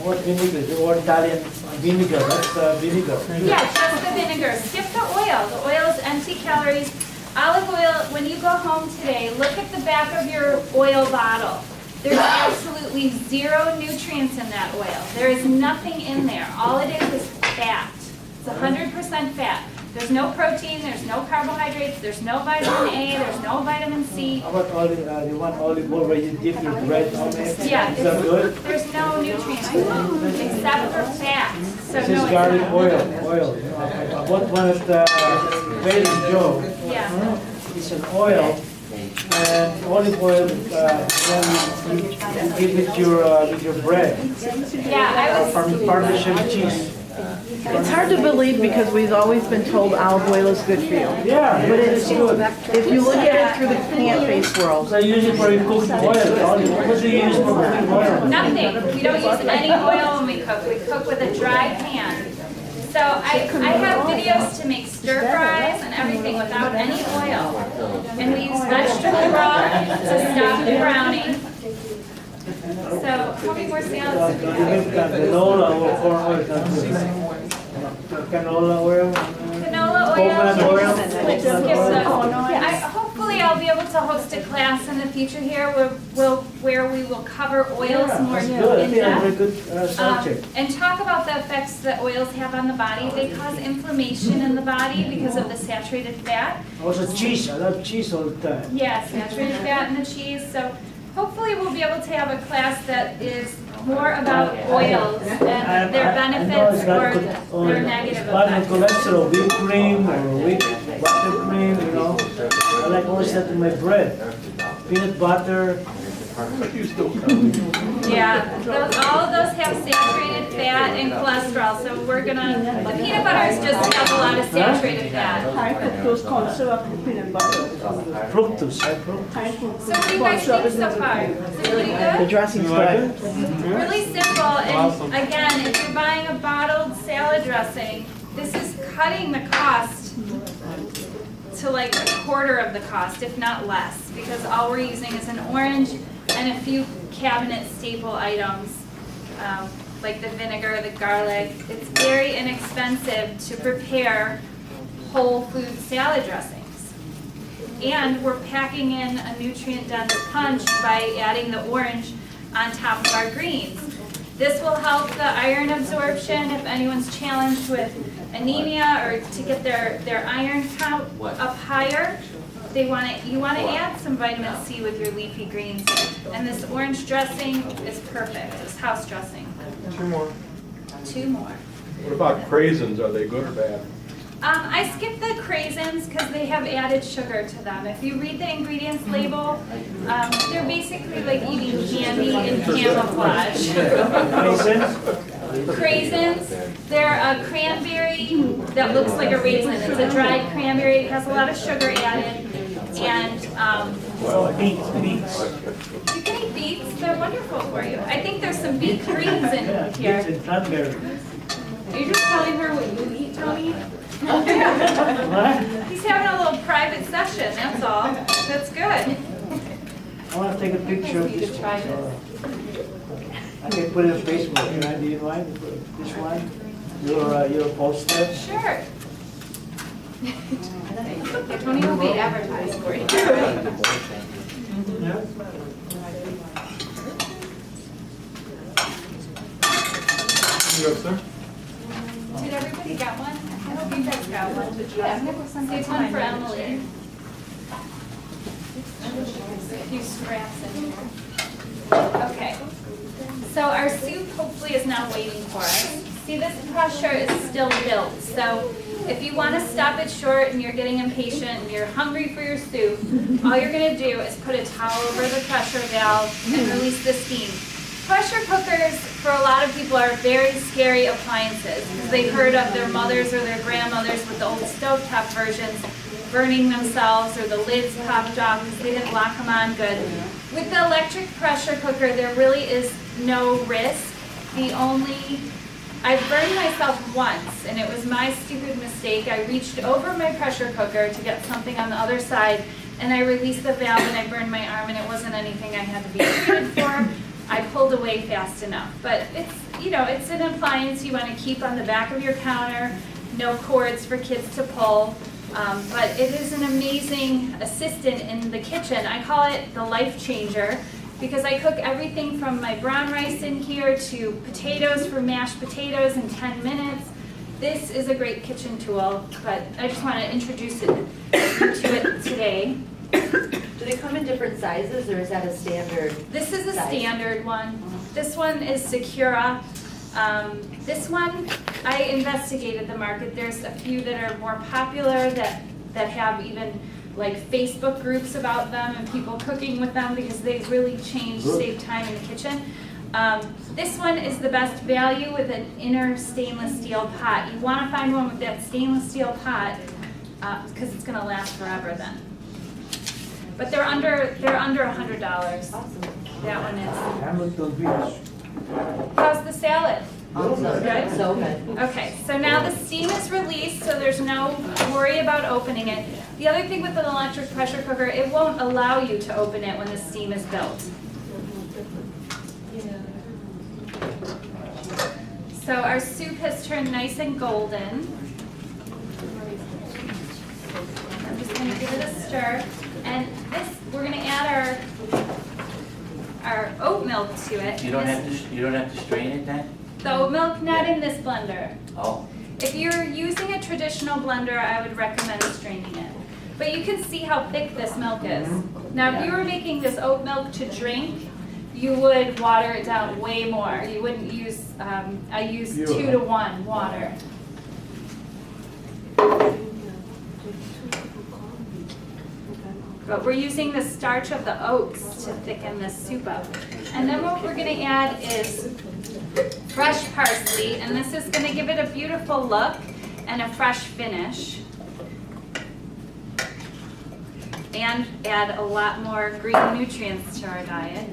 What vinegar? The old Italian vinegar, that's vinegar. yeah, just the vinegar. Skip the oil. The oil is empty calories. Olive oil, when you go home today, look at the back of your oil bottle. There's absolutely 0 nutrients in that oil. There is nothing in there. All it is fat. It's 100% fat. There's no protein, there's no carbohydrates, there's no vitamin A, there's no vitamin C. How about the one olive oil where you dip your bread on it? Yeah, Is that good? there's no nutrients except for fat. So This no, is it's garlic not. oil. You know, I bought one at Trader Joe. Yeah. It's an oil, and olive oil, then you give it with your bread. Yeah, I was, Parmesan cheese. It's hard to believe because we've always been told olive oil is good for you. Yeah, But it's good. if you look at it through the plant-based world, So I use it for cooked oil. What do you use for cooking oil? nothing. We don't use any oil when we cook. We cook with a dry pan. So I have videos to make stir fries and everything without any oil. And we use vegetable broth to stop the browning. So how many more salads? Canola or corn oil. Canola oil. Canola oil. Coconut oil. Skip those. Hopefully I'll be able to host a class in the future here where we will cover oils Yeah, more that's in good. I think that's a depth. very good subject. And talk about the effects that oils have on the body. They cause inflammation in the body because of the saturated fat. Also cheese, I love cheese all the time. Yeah, saturated fat in the cheese. So hopefully we'll be able to have a class that is more about oils and their benefits or their negative Bad effects. cholesterol, whipped cream or whipped buttercream, you know. I like always that in my bread. Peanut butter. Yeah, all of those have saturated fat and cholesterol, so the peanut butters just have a lot of saturated fat. High fructose corn syrup and peanut butter. Fructose, high fructose. High So what do fructose you corn guys syrup think is so not far? good. Is it pretty The good? dressing's You like good. it? Really simple, Awesome. and again, if you're buying a bottled salad dressing, this is cutting the cost to like a quarter of the cost, if not less, because all we're using is an orange and a few cabinet staple items, like the vinegar, the garlic. It's very inexpensive to prepare whole food salad dressings. And we're packing in a nutrient-dense punch by adding the orange on top of our greens. This will help the iron absorption if anyone's challenged with anemia or to get their iron count up higher. You want to add some vitamin C with your leafy greens, and this orange dressing is perfect. It's house dressing. 2 more. 2 more. What about craisins? Are they good or bad? I skip the craisins because they have added sugar to them. If you read the ingredients label, they're basically like eating candy in camouflage. Craisins, they're a cranberry that looks like a raisin. It's a dried cranberry. It has a lot of sugar added. And Beets. you can eat beets. They're wonderful for you. I think there's some beet greens in Beets here. and cranberry. Are you just telling her what you eat, Tony? What? He's having a little private session, that's all. That's good. I want to take a picture of You this should try one. I can put it on Facebook. Can I do you mind? This one? Your poster? Sure. Tony will be advertised for you. You up, sir? Did everybody get one? I hope you guys got one. Save one for Emily. A few scraps in here. Okay. So our soup hopefully is now waiting for us. See, this pressure is still built. So if you want to stop it short and you're getting impatient and you're hungry for your soup, all you're going to do is put a towel over the pressure valve and release the steam. Pressure cookers, for a lot of people, are very scary appliances because they've heard of their mothers or their grandmothers with the old stovetop versions burning themselves or the lids popped off because they didn't lock them on good. With the electric pressure cooker, there really is no risk. I burned myself once, and it was my stupid mistake. I reached over my pressure cooker to get something on the other side, and I released the valve and I burned my arm, and it wasn't anything I had to be treated for. I pulled away fast enough. But it's an appliance you want to keep on the back of your counter, no cords for kids to pull. But it is an amazing assistant in the kitchen. I call it the life changer because I cook everything from my brown rice in here to potatoes for mashed potatoes in 10 minutes. This is a great kitchen tool, but I just want to introduce it to it today. Do they come in different sizes, or is that a standard? This is a size? standard one. This one is Secura. This one, I investigated the market. There's a few that are more popular that have even like Facebook groups about them and people cooking with them because they've really changed, save time in the kitchen. This one is the best value with an inner stainless steel pot. You want to find one with that stainless steel pot because it's going to last forever then. But they're under $100. Awesome. That one is. Hamilton Beach. How's the salad? Awesome. Good? So good. Okay, so now the steam is released, so there's no worry about opening it. The other thing with an electric pressure cooker, it won't allow you to open it when the steam is built. So our soup has turned nice and golden. I'm just going to give it a stir. And we're gonna add our oat milk to it. You don't have to strain it then? The oat milk, not in this blender. Oh, If you're using a traditional blender, I would recommend straining it. But you can see how thick this milk is. Now, if you were making this oat milk to drink, you would water it down way more. You wouldn't use, I use 2 to 1 water. But we're using the starch of the oats to thicken this soup up. And then what we're gonna add is fresh parsley, and this is gonna give it a beautiful look and a fresh finish. And add a lot more green nutrients to our diet.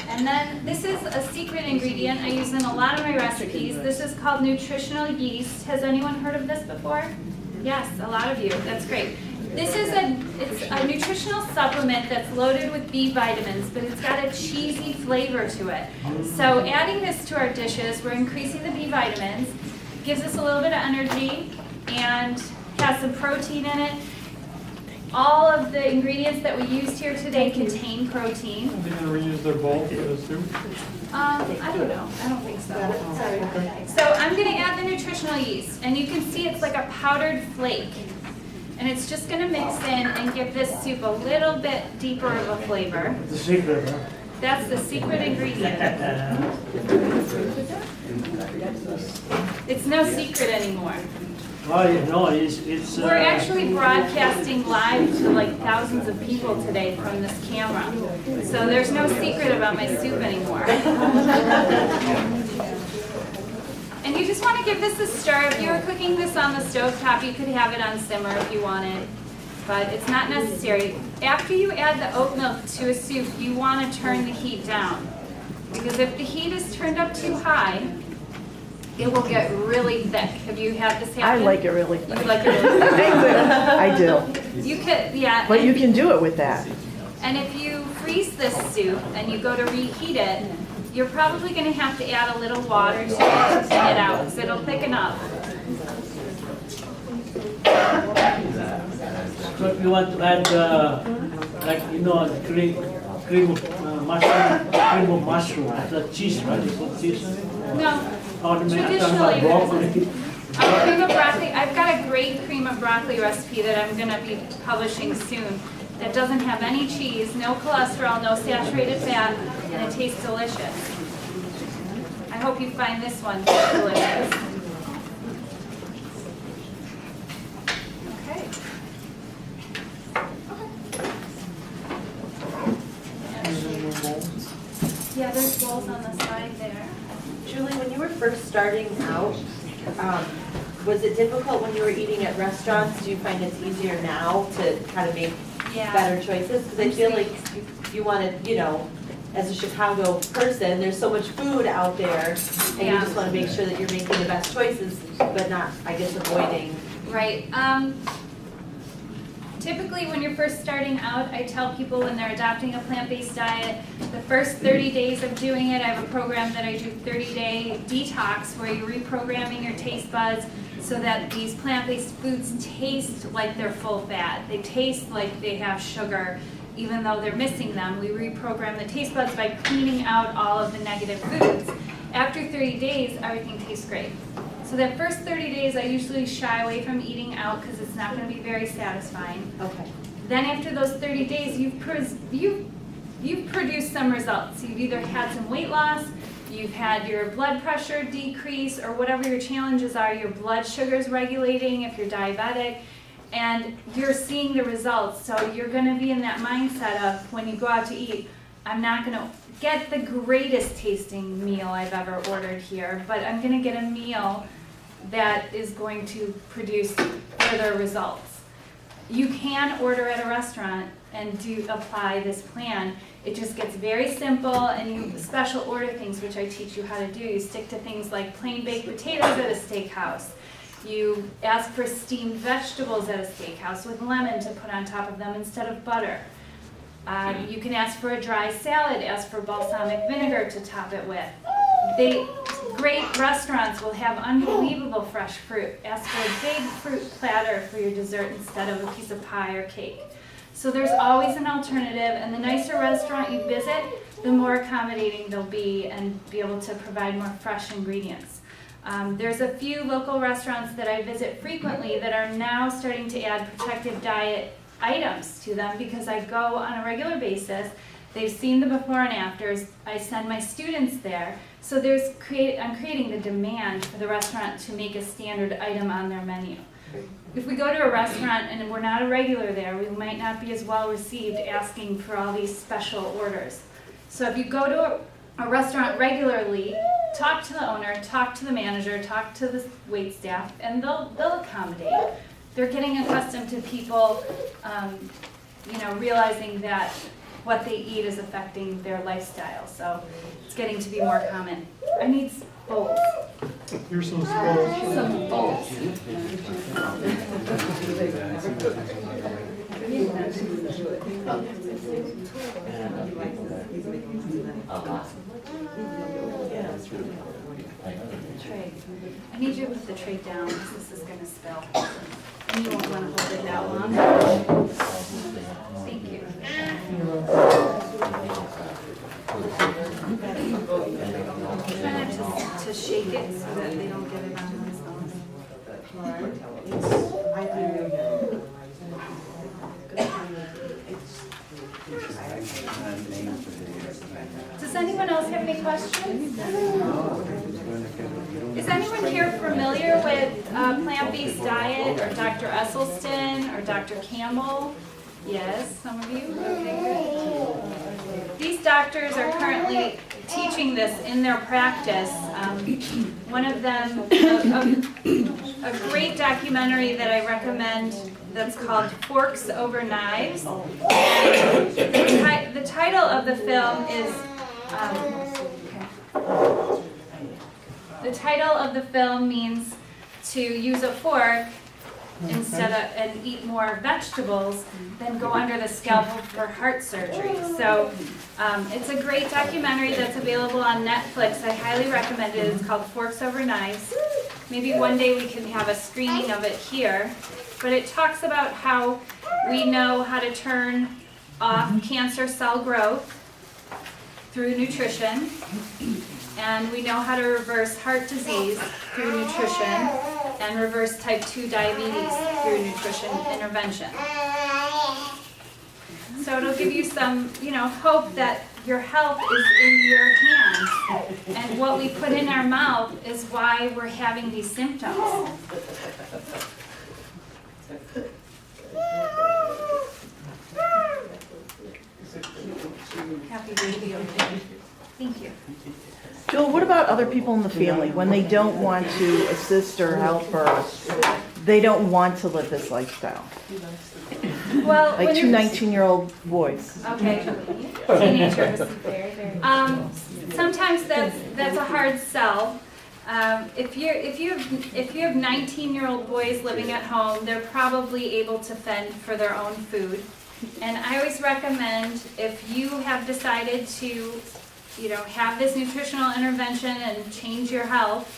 And then this is a secret ingredient I use in a lot of my recipes. This is called nutritional yeast. Has anyone heard of this before? Yes, a lot of you. That's great. This is it's a nutritional supplement that's loaded with B vitamins, but it's got a cheesy flavor to it. So adding this to our dishes, we're increasing the B vitamins, gives us a little bit of energy, and has some protein in it. All of the ingredients that we used here today contain protein. Are they gonna reuse their bowl for the soup? I don't know. I don't think so. So I'm going to add the nutritional yeast, and you can see it's like a powdered flake. And it's just going to mix in and give this soup a little bit deeper of a flavor. The secret, huh? That's the secret ingredient. It's no secret anymore. Oh, yeah, no, it's. We're actually broadcasting live to like thousands of people today from this camera. So there's no secret about my soup anymore. And you just want to give this a stir. If you were cooking this on the stovetop, you could have it on simmer if you wanted, but it's not necessary. After you add the oat milk to a soup, you want to turn the heat down. Because if the heat is turned up too high, it will get really thick. Have you had this I happen? like it really thick. You like it really thick? I do. You could, yeah. But you can do it with that. And if you freeze this soup and you go to reheat it, you're probably going to have to add a little water to it to thin it out, because it'll thicken up. So if you want to add, like, you know, cream of mushroom, the cheese, right? You put cheese in it? No. Or the Traditionally, broccoli. Cream of broccoli. I've got a great cream of broccoli recipe that I'm going to be publishing soon that doesn't have any cheese, no cholesterol, no saturated fat, and it tastes delicious. I hope you find this one delicious. Okay. Yeah, there's bowls on the side there. Julie, when you were first starting out, was it difficult when you were eating at restaurants? Do you find it's easier now to kind of make Yeah. better choices? Because I feel like you want to, you know, as a Chicago person, there's so much food out there, and you just want to make sure that you're making the best choices, but not, I guess, avoiding. Right. Typically, when you're first starting out, I tell people when they're adopting a plant-based diet, the first 30 days of doing it, I have a program that I do 30-day detox where you're reprogramming your taste buds so that these plant-based foods taste like they're full fat. They taste like they have sugar, even though they're missing them. We reprogram the taste buds by cleaning out all of the negative foods. After 30 days, everything tastes great. So that first 30 days, I usually shy away from eating out because it's not going to be very satisfying. Okay. Then after those 30 days, you've produced some results. You've either had some weight loss, you've had your blood pressure decrease, or whatever your challenges are, your blood sugar's regulating if you're diabetic, and you're seeing the results. So you're going to be in that mindset of when you go out to eat, I'm not going to get the greatest tasting meal I've ever ordered here, but I'm going to get a meal that is going to produce further results. You can order at a restaurant and apply this plan. It just gets very simple, and you special order things, which I teach you how to do. You stick to things like plain baked potatoes at a steakhouse. You ask for steamed vegetables at a steakhouse with lemon to put on top of them instead of butter. You can ask for a dry salad, ask for balsamic vinegar to top it with. Great restaurants will have unbelievable fresh fruit. Ask for a big fruit platter for your dessert instead of a piece of pie or cake. So there's always an alternative, and the nicer restaurant you visit, the more accommodating they'll be and be able to provide more fresh ingredients. There's a few local restaurants that I visit frequently that are now starting to add protective diet items to them because I go on a regular basis. They've seen the before and afters. I send my students there. So I'm creating the demand for the restaurant to make a standard item on their menu. If we go to a restaurant and we're not a regular there, we might not be as well received asking for all these special orders. So if you go to a restaurant regularly, talk to the owner, talk to the manager, talk to the wait staff, and they'll accommodate. They're getting accustomed to people, realizing that what they eat is affecting their lifestyle. So it's getting to be more common. I need bowls. Here's some skulls. Some bowls. Tray. I need you to put the tray down because this is going to spill. And you won't want to hold it that long. Thank you. Try not to shake it so that they don't get it on themselves. Does anyone else have any questions? Is anyone here familiar with plant-based diet or Dr. Esselstyn or Dr. Campbell? Yes, some of you? Okay, great. These doctors are currently teaching this in their practice. One of them, a great documentary that I recommend that's called Forks Over Knives. The title of the film is, the title of the film means to use a fork instead of and eat more vegetables than go under the scalpel for heart surgery. So it's a great documentary that's available on Netflix. I highly recommend it. It's called Forks Over Knives. Maybe one day we can have a screening of it here. But it talks about how we know how to turn off cancer cell growth through nutrition, and we know how to reverse heart disease through nutrition, and reverse type 2 diabetes through nutrition intervention. So it'll give you some, hope that your health is in your hands, and what we put in our mouth is why we're having these symptoms. Happy radio. Thank you. Joel, what about other people in the family when they don't want to assist or help or they don't want to live this lifestyle? Well, Like when two you're 19-year-old boys. okay, teenagers. Sometimes that's a hard sell. If you have 19-year-old boys living at home, they're probably able to fend for their own food. And I always recommend, if you have decided to, have this nutritional intervention and change your health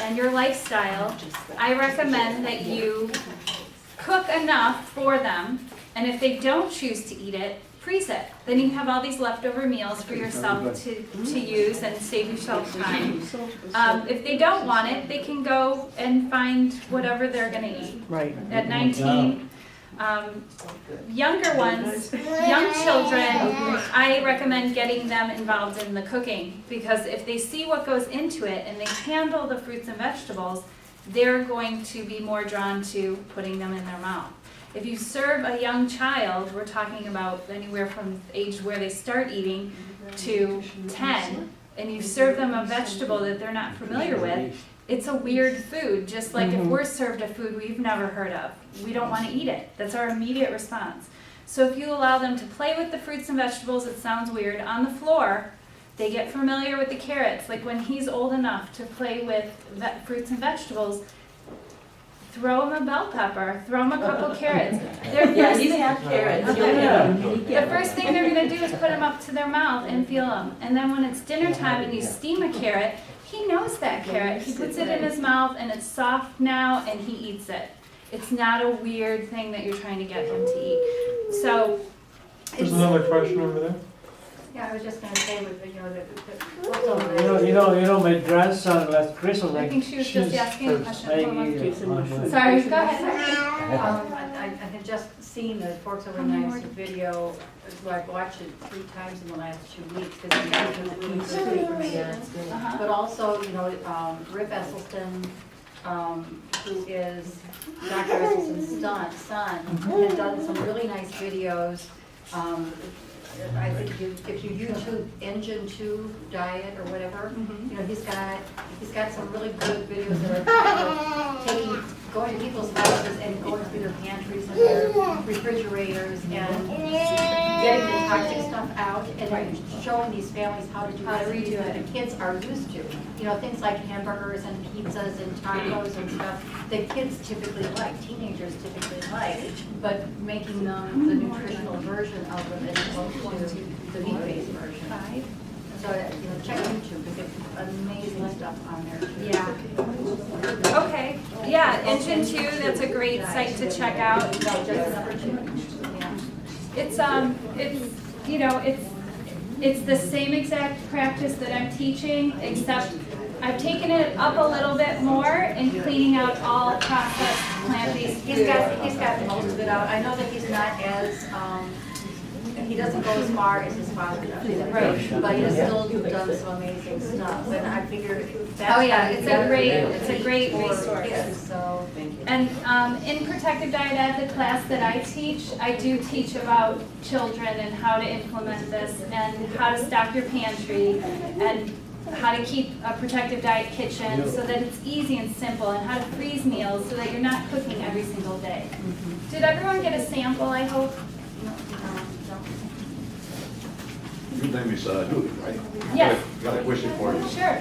and your lifestyle, I recommend that you cook enough for them, and if they don't choose to eat it, freeze it. Then you have all these leftover meals for yourself to use and save yourself time. If they don't want it, they can go and find whatever they're going to eat. Right. At 19, younger ones, young children, I recommend getting them involved in the cooking, because if they see what goes into it and they handle the fruits and vegetables, they're going to be more drawn to putting them in their mouth. If you serve a young child, we're talking about anywhere from the age where they start eating to 10, and you serve them a vegetable that they're not familiar with, it's a weird food, just like if we're served a food we've never heard of. We don't want to eat it. That's our immediate response. So if you allow them to play with the fruits and vegetables, it sounds weird, on the floor, they get familiar with the carrots. Like when he's old enough to play with fruits and vegetables, throw him a bell pepper, throw him a couple carrots. These have carrots. The first thing they're going to do is put them up to their mouth and feel them. And then when it's dinner time and you steam a carrot, he knows that carrot. He puts it in his mouth and it's soft now and he eats it. It's not a weird thing that you're trying to get him to eat. So, There's it's, another question over there. Yeah, I was just gonna say with, the You know, my grandson last Christmas, I like, think she was just she's asking a first. question. Sorry, Sorry, go ahead. I had just seen the Forks Over Knives video, so I've watched it 3 times in the last 2 weeks, because Uh-huh. but also, Rip Esselstyn, who is Dr. Esselstyn's son, has done some really nice videos. I think if you YouTube Engine 2 diet or whatever, he's got some really good videos that are going to people's houses and going through their pantries and their refrigerators and getting the toxic stuff out and then showing these families how to do recipes that the kids are used to. Things like hamburgers and pizzas and tacos and stuff that kids typically like, teenagers typically like, but making them the nutritional version of them as opposed to the meat-based version. So, check YouTube, because there's amazing stuff on there. Yeah. Okay, yeah, Engine 2, that's a great site to check out. Just number 2. Yeah. It's the same exact practice that I'm teaching, except I've taken it up a little bit more in cleaning out all processed plant-based food. He's got most of it out. I know that he's not as, he doesn't go as far as his father does. Right. But he's still done some amazing stuff, and I figured that's. Oh, yeah, it's a great for resource. kids, so. And in Protective Diet Ed, the class that I teach, I do teach about children and how to implement this and how to stock your pantry and how to keep a protective diet kitchen so that it's easy and simple, and how to freeze meals so that you're not cooking every single day. Did everyone get a sample, I hope? Your name is Julie, right? Yes. Got a question for you. Sure.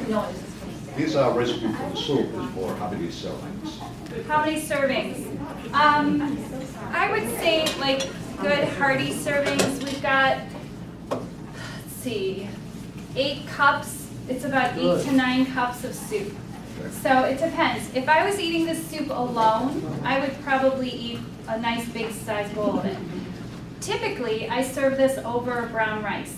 This recipe for the soup is for how many servings? How many servings? I would say like good hearty servings. We've got, let's see, 8 cups. It's about 8 to 9 cups of soup. So it depends. If I was eating this soup alone, I would probably eat a nice big size bowl of it. Typically, I serve this over brown rice.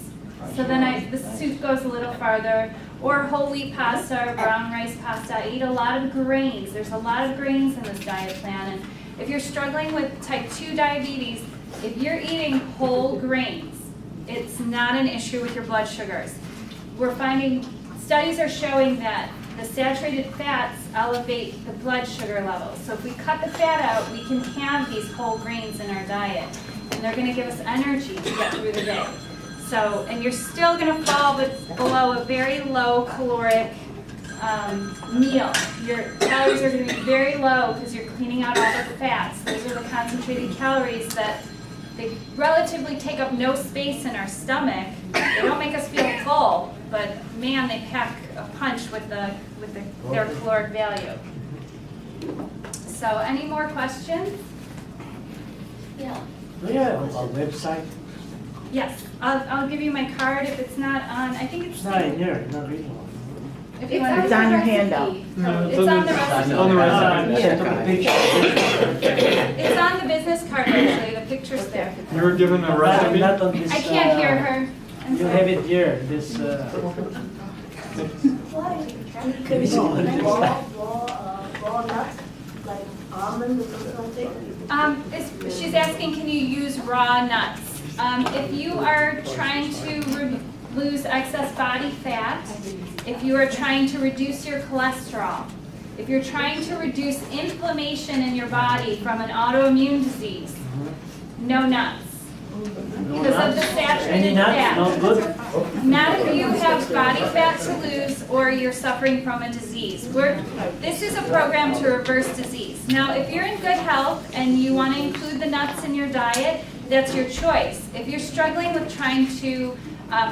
So then the soup goes a little farther, or whole wheat pasta or brown rice pasta. I eat a lot of grains. There's a lot of grains in this diet plan. And if you're struggling with type 2 diabetes, if you're eating whole grains, it's not an issue with your blood sugars. We're finding, studies are showing that the saturated fats elevate the blood sugar levels. So if we cut the fat out, we can have these whole grains in our diet. And they're gonna give us energy to get through the day. So, and you're still gonna fall below a very low caloric meal. Your calories are gonna be very low because you're cleaning out all the fats. Those are the concentrated calories that they relatively take up no space in our stomach. They don't make us feel full, but man, they pack a punch with their caloric value. So, any more questions? Yeah. Do you have a website? Yes, I'll give you my card if it's not on. I think it's. It's not in here, not reading one. If you want It's on your recipe. handout. No, It's on the recipe. On the recipe. Send them a picture. It's on the business card actually. The picture's there. You were given a recipe? Not on this. I can't hear her. I'm You sorry. have it here, this, Could be raw nuts, like almonds or something. She's asking, can you use raw nuts? If you are trying to lose excess body fat, if you are trying to reduce your cholesterol, if you're trying to reduce inflammation in your body from an autoimmune disease, no nuts. Because of the saturated any nuts, fat. not good? Not if you have body fat to lose or you're suffering from a disease. This is a program to reverse disease. Now, if you're in good health and you want to include the nuts in your diet, that's your choice. If you're struggling with trying to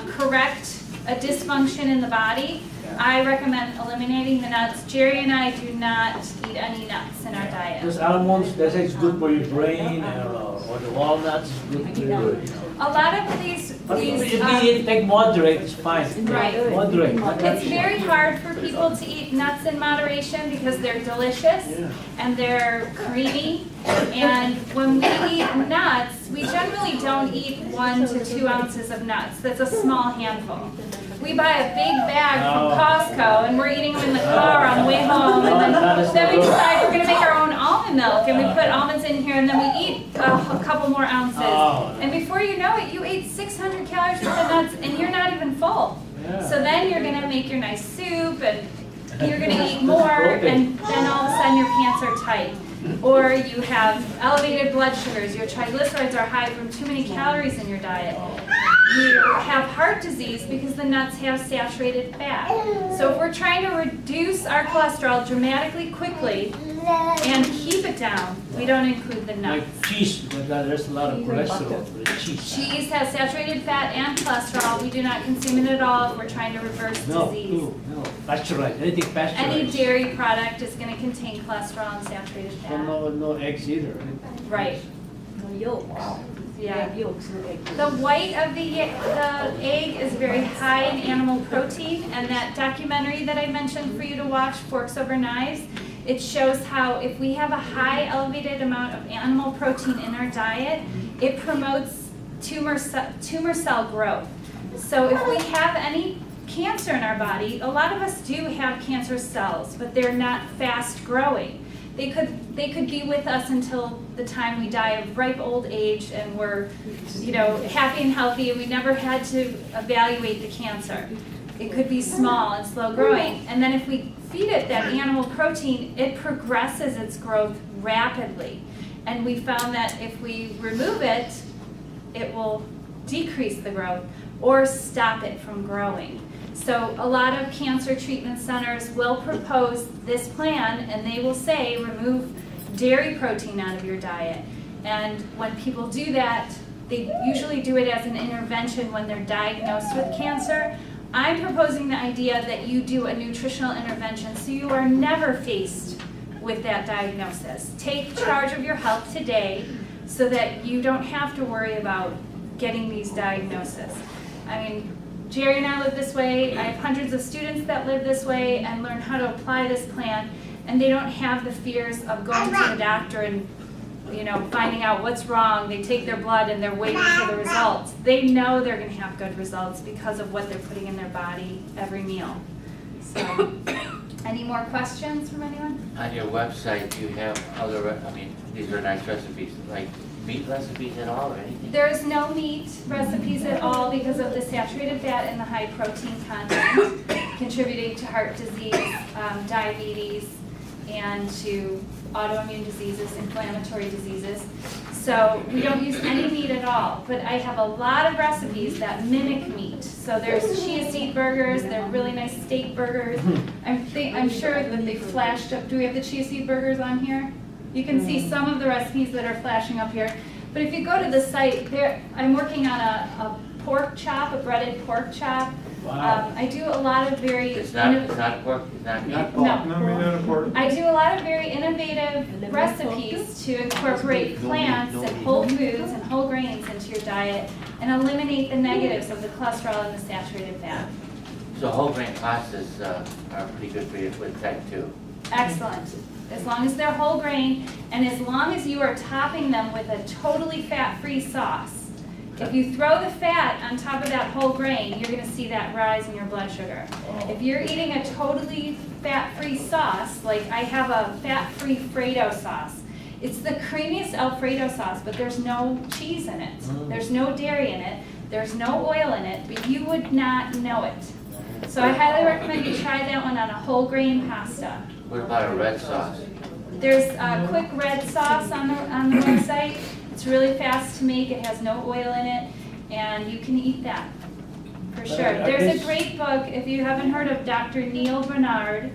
correct a dysfunction in the body, I recommend eliminating the nuts. Jerry and I do not eat any nuts in our diet. Those almonds, they say it's good for your brain, or the walnuts, good for your, A lot of these But if These, we eat like moderate, it's fine. Right. Moderate. not It's that- very hard for people to eat nuts in moderation because they're delicious Yeah. and they're creamy. And when we eat nuts, we generally don't eat 1 to 2 ounces of nuts. That's a small handful. We buy a big bag from Oh. Costco and we're eating them in the car on the way home. And then we decide we're gonna make our own almond milk and we put almonds in here and then we eat a couple more ounces. Oh. And before you know it, you ate 600 calories worth of nuts and you're not even full. Yeah. So then you're gonna make your nice soup and you're gonna eat more and then all of a sudden your pants are tight. Or you have elevated blood sugars, your triglycerides are high from too many calories in your diet. You have heart disease because the nuts have saturated fat. So if we're trying to reduce our cholesterol dramatically quickly and keep it down, we don't include the nuts. Like cheese, because there's a lot of cholesterol with cheese. Cheese has saturated fat and cholesterol. We do not consume it at all if we're trying to reverse No, disease. no, pasteurized, anything pasteurized. Any dairy product is going to contain cholesterol and saturated So fat. no eggs either. Right. No yolks. Yeah. Yolks, no eggs. The white of the egg is very high in animal protein, and that documentary that I mentioned for you to watch, Forks Over Knives, it shows how if we have a high elevated amount of animal protein in our diet, it promotes tumor cell growth. So if we have any cancer in our body, a lot of us do have cancer cells, but they're not fast growing. They could be with us until the time we die of ripe old age and we're, happy and healthy and we never had to evaluate the cancer. It could be small and slow growing. And then if we feed it that animal protein, it progresses its growth rapidly. And we found that if we remove it, it will decrease the growth or stop it from growing. So a lot of cancer treatment centers will propose this plan and they will say remove dairy protein out of your diet. And when people do that, they usually do it as an intervention when they're diagnosed with cancer. I'm proposing the idea that you do a nutritional intervention so you are never faced with that diagnosis. Take charge of your health today so that you don't have to worry about getting these diagnoses. I mean, Jerry and I live this way. I have hundreds of students that live this way and learn how to apply this plan, and they don't have the fears of going to the doctor and finding out what's wrong. They take their blood and they're waiting for the results. They know they're going to have good results because of what they're putting in their body every meal. So, any more questions from anyone? On your website, you have other, these are nice recipes, like meat recipes at all or anything? There's no meat recipes at all because of the saturated fat and the high protein content contributing to heart disease, diabetes, and to autoimmune diseases, inflammatory diseases. So we don't use any meat at all, but I have a lot of recipes that mimic meat. So there's chia seed burgers, they're really nice steak burgers. I'm sure that they flashed up. Do we have the chia seed burgers on here? You can see some of the recipes that are flashing up here. But if you go to the site, I'm working on a pork chop, a breaded pork chop. Wow. I do a lot of very It's not pork, it's not meat? Not No. No, meat not important. I do a lot of very innovative recipes to incorporate plants and whole foods and whole grains into your diet and eliminate the negatives of the cholesterol and the saturated fat. So whole grain pastas are pretty good for you with type 2. Excellent. As long as they're whole grain and as long as you are topping them with a totally fat-free sauce. If you throw the fat on top of that whole grain, you're going to see that rise in your blood sugar. If you're eating a totally fat-free sauce, like I have a fat-free Fredo sauce, it's the creamiest Alfredo sauce, but there's no cheese in it. There's no dairy in it. There's no oil in it, but you would not know it. So I highly recommend you try that one on a whole grain pasta. What about a red sauce? There's a quick red sauce on the website. It's really fast to make. It has no oil in it, and you can eat that for sure. There's a great book if you haven't heard of Dr. Neil Barnard.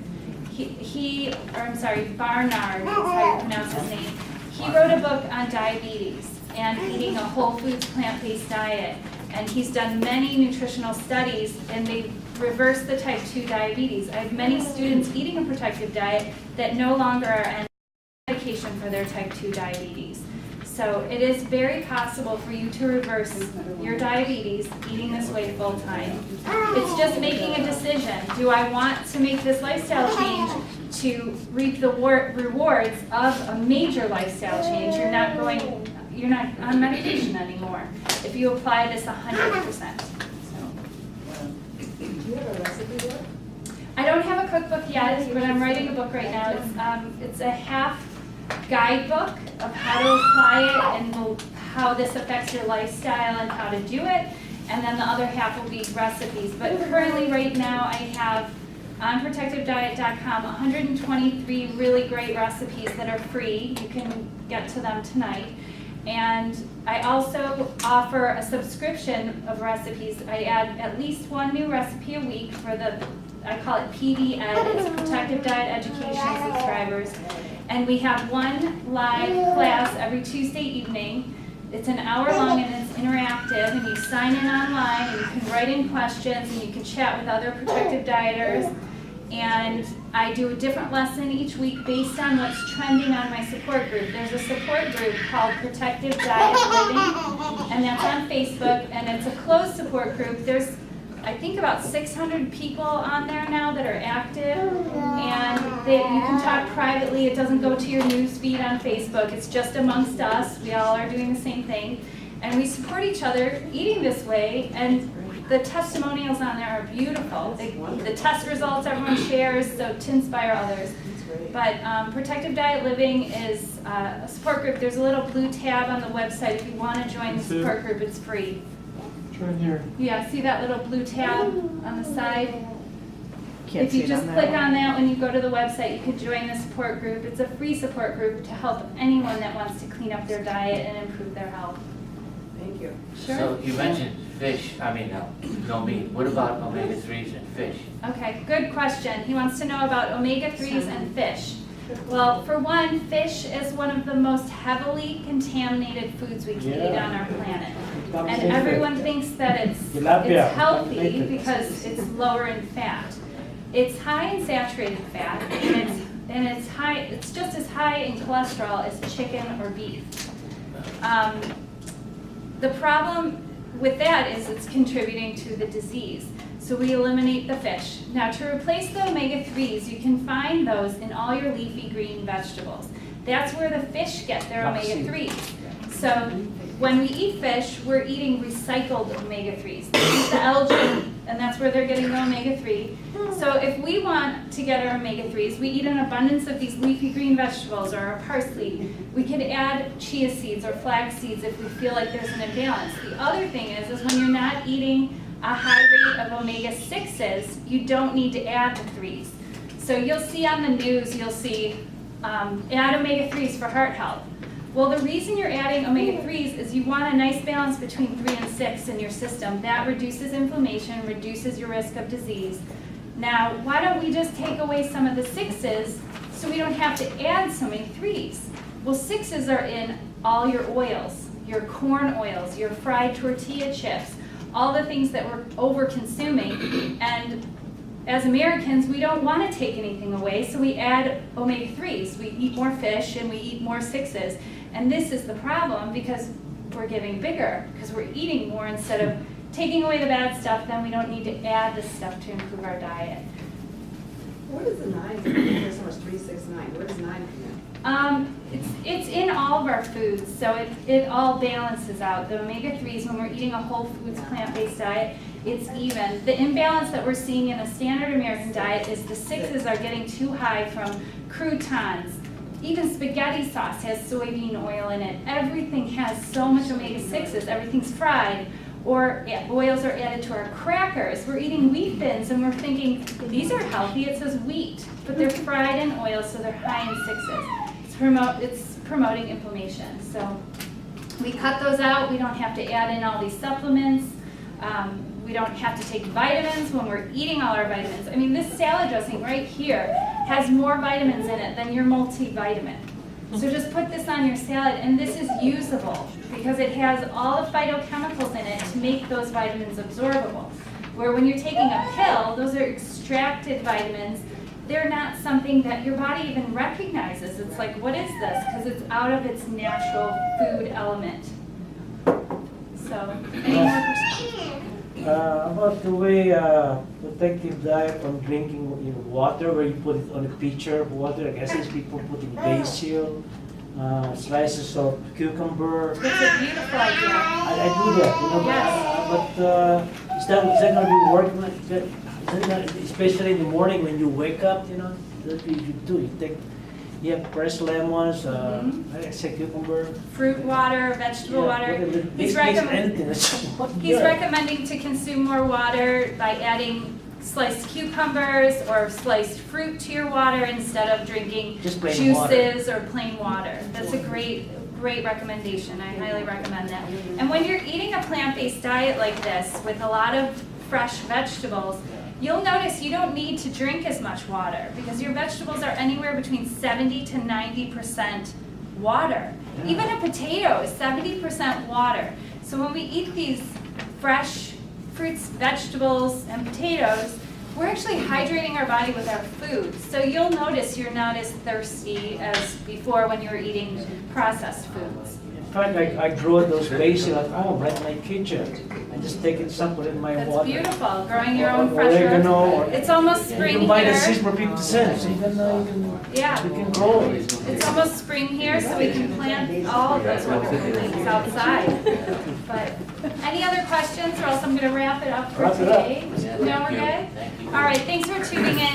Barnard is how you pronounce his name. He wrote a book on diabetes and eating a whole foods plant-based diet, and he's done many nutritional studies, and they reverse the type 2 diabetes. I have many students eating a protective diet that no longer are on medication for their type 2 diabetes. So So it is very possible for you to reverse your diabetes eating this way full time. It's just making a decision. Do I want to make this lifestyle change to reap the rewards of a major lifestyle change? You're not on medication anymore if you apply this 100%. Do you have a recipe book? I don't have a cookbook yet, but I'm writing a book right now. It's a half guidebook of how to apply it and how this affects your lifestyle and how to do it. And then the other half will be recipes. But currently right now I have on protectivediet.com 123 really great recipes that are free. You can get to them tonight. And I also offer a subscription of recipes. I add at least one new recipe a week for I call it PD Ed, it's Protective Diet Education subscribers. And we have one live class every Tuesday evening. It's an hour long and it's interactive, and you sign in online and you can write in questions and you can chat with other protective dieters. And I do a different lesson each week based on what's trending on my support group. There's a support group called Protective Diet Living, and that's on Facebook, and it's a closed support group. There's, I think, about 600 people on there now that are active, and you can talk privately. It doesn't go to your news feed on Facebook. It's just amongst us. We all are doing the same thing, and we support each other eating this way, and the testimonials on there are beautiful. The test results everyone shares, so to inspire others. But Protective Diet Living is a support group. There's a little blue tab on the website. If you want to join the support group, it's free. Right here. Yeah, see that little blue tab on the side? Can't If you see it just on click that on that when you go to the website, you can join the support group. It's a free support group to help anyone that wants to clean up their diet and improve their health. Thank you. Sure. So you mentioned fish, no meat. What about omega-3s and fish? Okay, good question. He wants to know about omega-3s and fish. Well, for one, fish is one of the most heavily contaminated foods we can eat on our planet. And everyone thinks that it's healthy because it's lower in fat. It's high in saturated fat, and it's just as high in cholesterol as chicken or beef. The problem with that is it's contributing to the disease. So we eliminate the fish. Now, to replace the omega-3s, you can find those in all your leafy green vegetables. That's where the fish get their omega-3s. So when we eat fish, we're eating recycled omega-3s. They eat the algae, and that's where they're getting the omega-3. So if we want to get our omega-3s, we eat an abundance of these leafy green vegetables or our parsley. We could add chia seeds or flax seeds if we feel like there's an imbalance. The other thing is when you're not eating a high rate of omega-6s, you don't need to add the 3s. So you'll see on the news, you'll see add omega-3s for heart health. Well, the reason you're adding omega-3s is you want a nice balance between 3 and 6 in your system. That reduces inflammation, reduces your risk of disease. Now, why don't we just take away some of the 6s so we don't have to add so many 3s? Well, 6s are in all your oils, your corn oils, your fried tortilla chips, all the things that we're over-consuming. And as Americans, we don't want to take anything away, so we add omega-3s. We eat more fish and we eat more 6s. And this is the problem because we're getting bigger, because we're eating more instead of taking away the bad stuff. Then we don't need to add the stuff to improve our diet. Where does the 9 come in? There's so much 3, 6, 9. Where does 9 come in? It's in all of our foods, so it all balances out. The omega-3s, when we're eating a whole foods plant-based diet, it's even. The imbalance that we're seeing in a standard American diet is the 6s are getting too high from croutons. Even spaghetti sauce has soybean oil in it. Everything has so much omega-6s. Everything's fried. Or oils are added to our crackers. We're eating wheat thins and we're thinking, these are healthy. It says wheat, but they're fried in oil, so they're high in 6s. It's promoting inflammation. So we cut those out. We don't have to add in all these supplements. We don't have to take vitamins when we're eating all our vitamins. I mean, this salad dressing right here has more vitamins in it than your multivitamin. So just put this on your salad, and this is usable because it has all the phytochemicals in it to make those vitamins absorbable. Where when you're taking a pill, those are extracted vitamins, they're not something that your body even recognizes. It's like, what is this? Because it's out of its natural food element. So, any more questions? About the way protective diet from drinking water, where you put it on a pitcher of water. I guess people put in basil, slices of cucumber. It's a beautiful idea. I do that, Yes. but is that going to be working like that? Is that, especially in the morning when you wake up, that's what you do. You have fresh lemons, like I said, cucumber. Fruit water, vegetable water. He's He's recommending to consume more water by adding sliced cucumbers or sliced fruit to your water instead of drinking Just plain juices or plain water. That's a great recommendation. I highly recommend that. And when you're eating a plant-based diet like this with a lot of fresh vegetables, you'll notice you don't need to drink as much water because your vegetables are anywhere between 70 to 90% water. Even a potato is 70% water. So when we eat these fresh fruits, vegetables, and potatoes, we're actually hydrating our body with our food. So you'll notice you're not as thirsty as before when you were eating processed foods. In fact, I grow those basil at home, right in my kitchen. I just take it, sample in my That's water. beautiful, growing your own Or fresh oregano, or- herbs. It's almost You spring can buy the seeds here. for 50 cents. You can Yeah. grow it. It's almost spring here, so we can plant all of those wonderful things outside. But any other questions, or else I'm going to wrap it up for Wrap it up. today? Yeah, No, thank we're you. good? Thank you. All right, thanks for tuning in.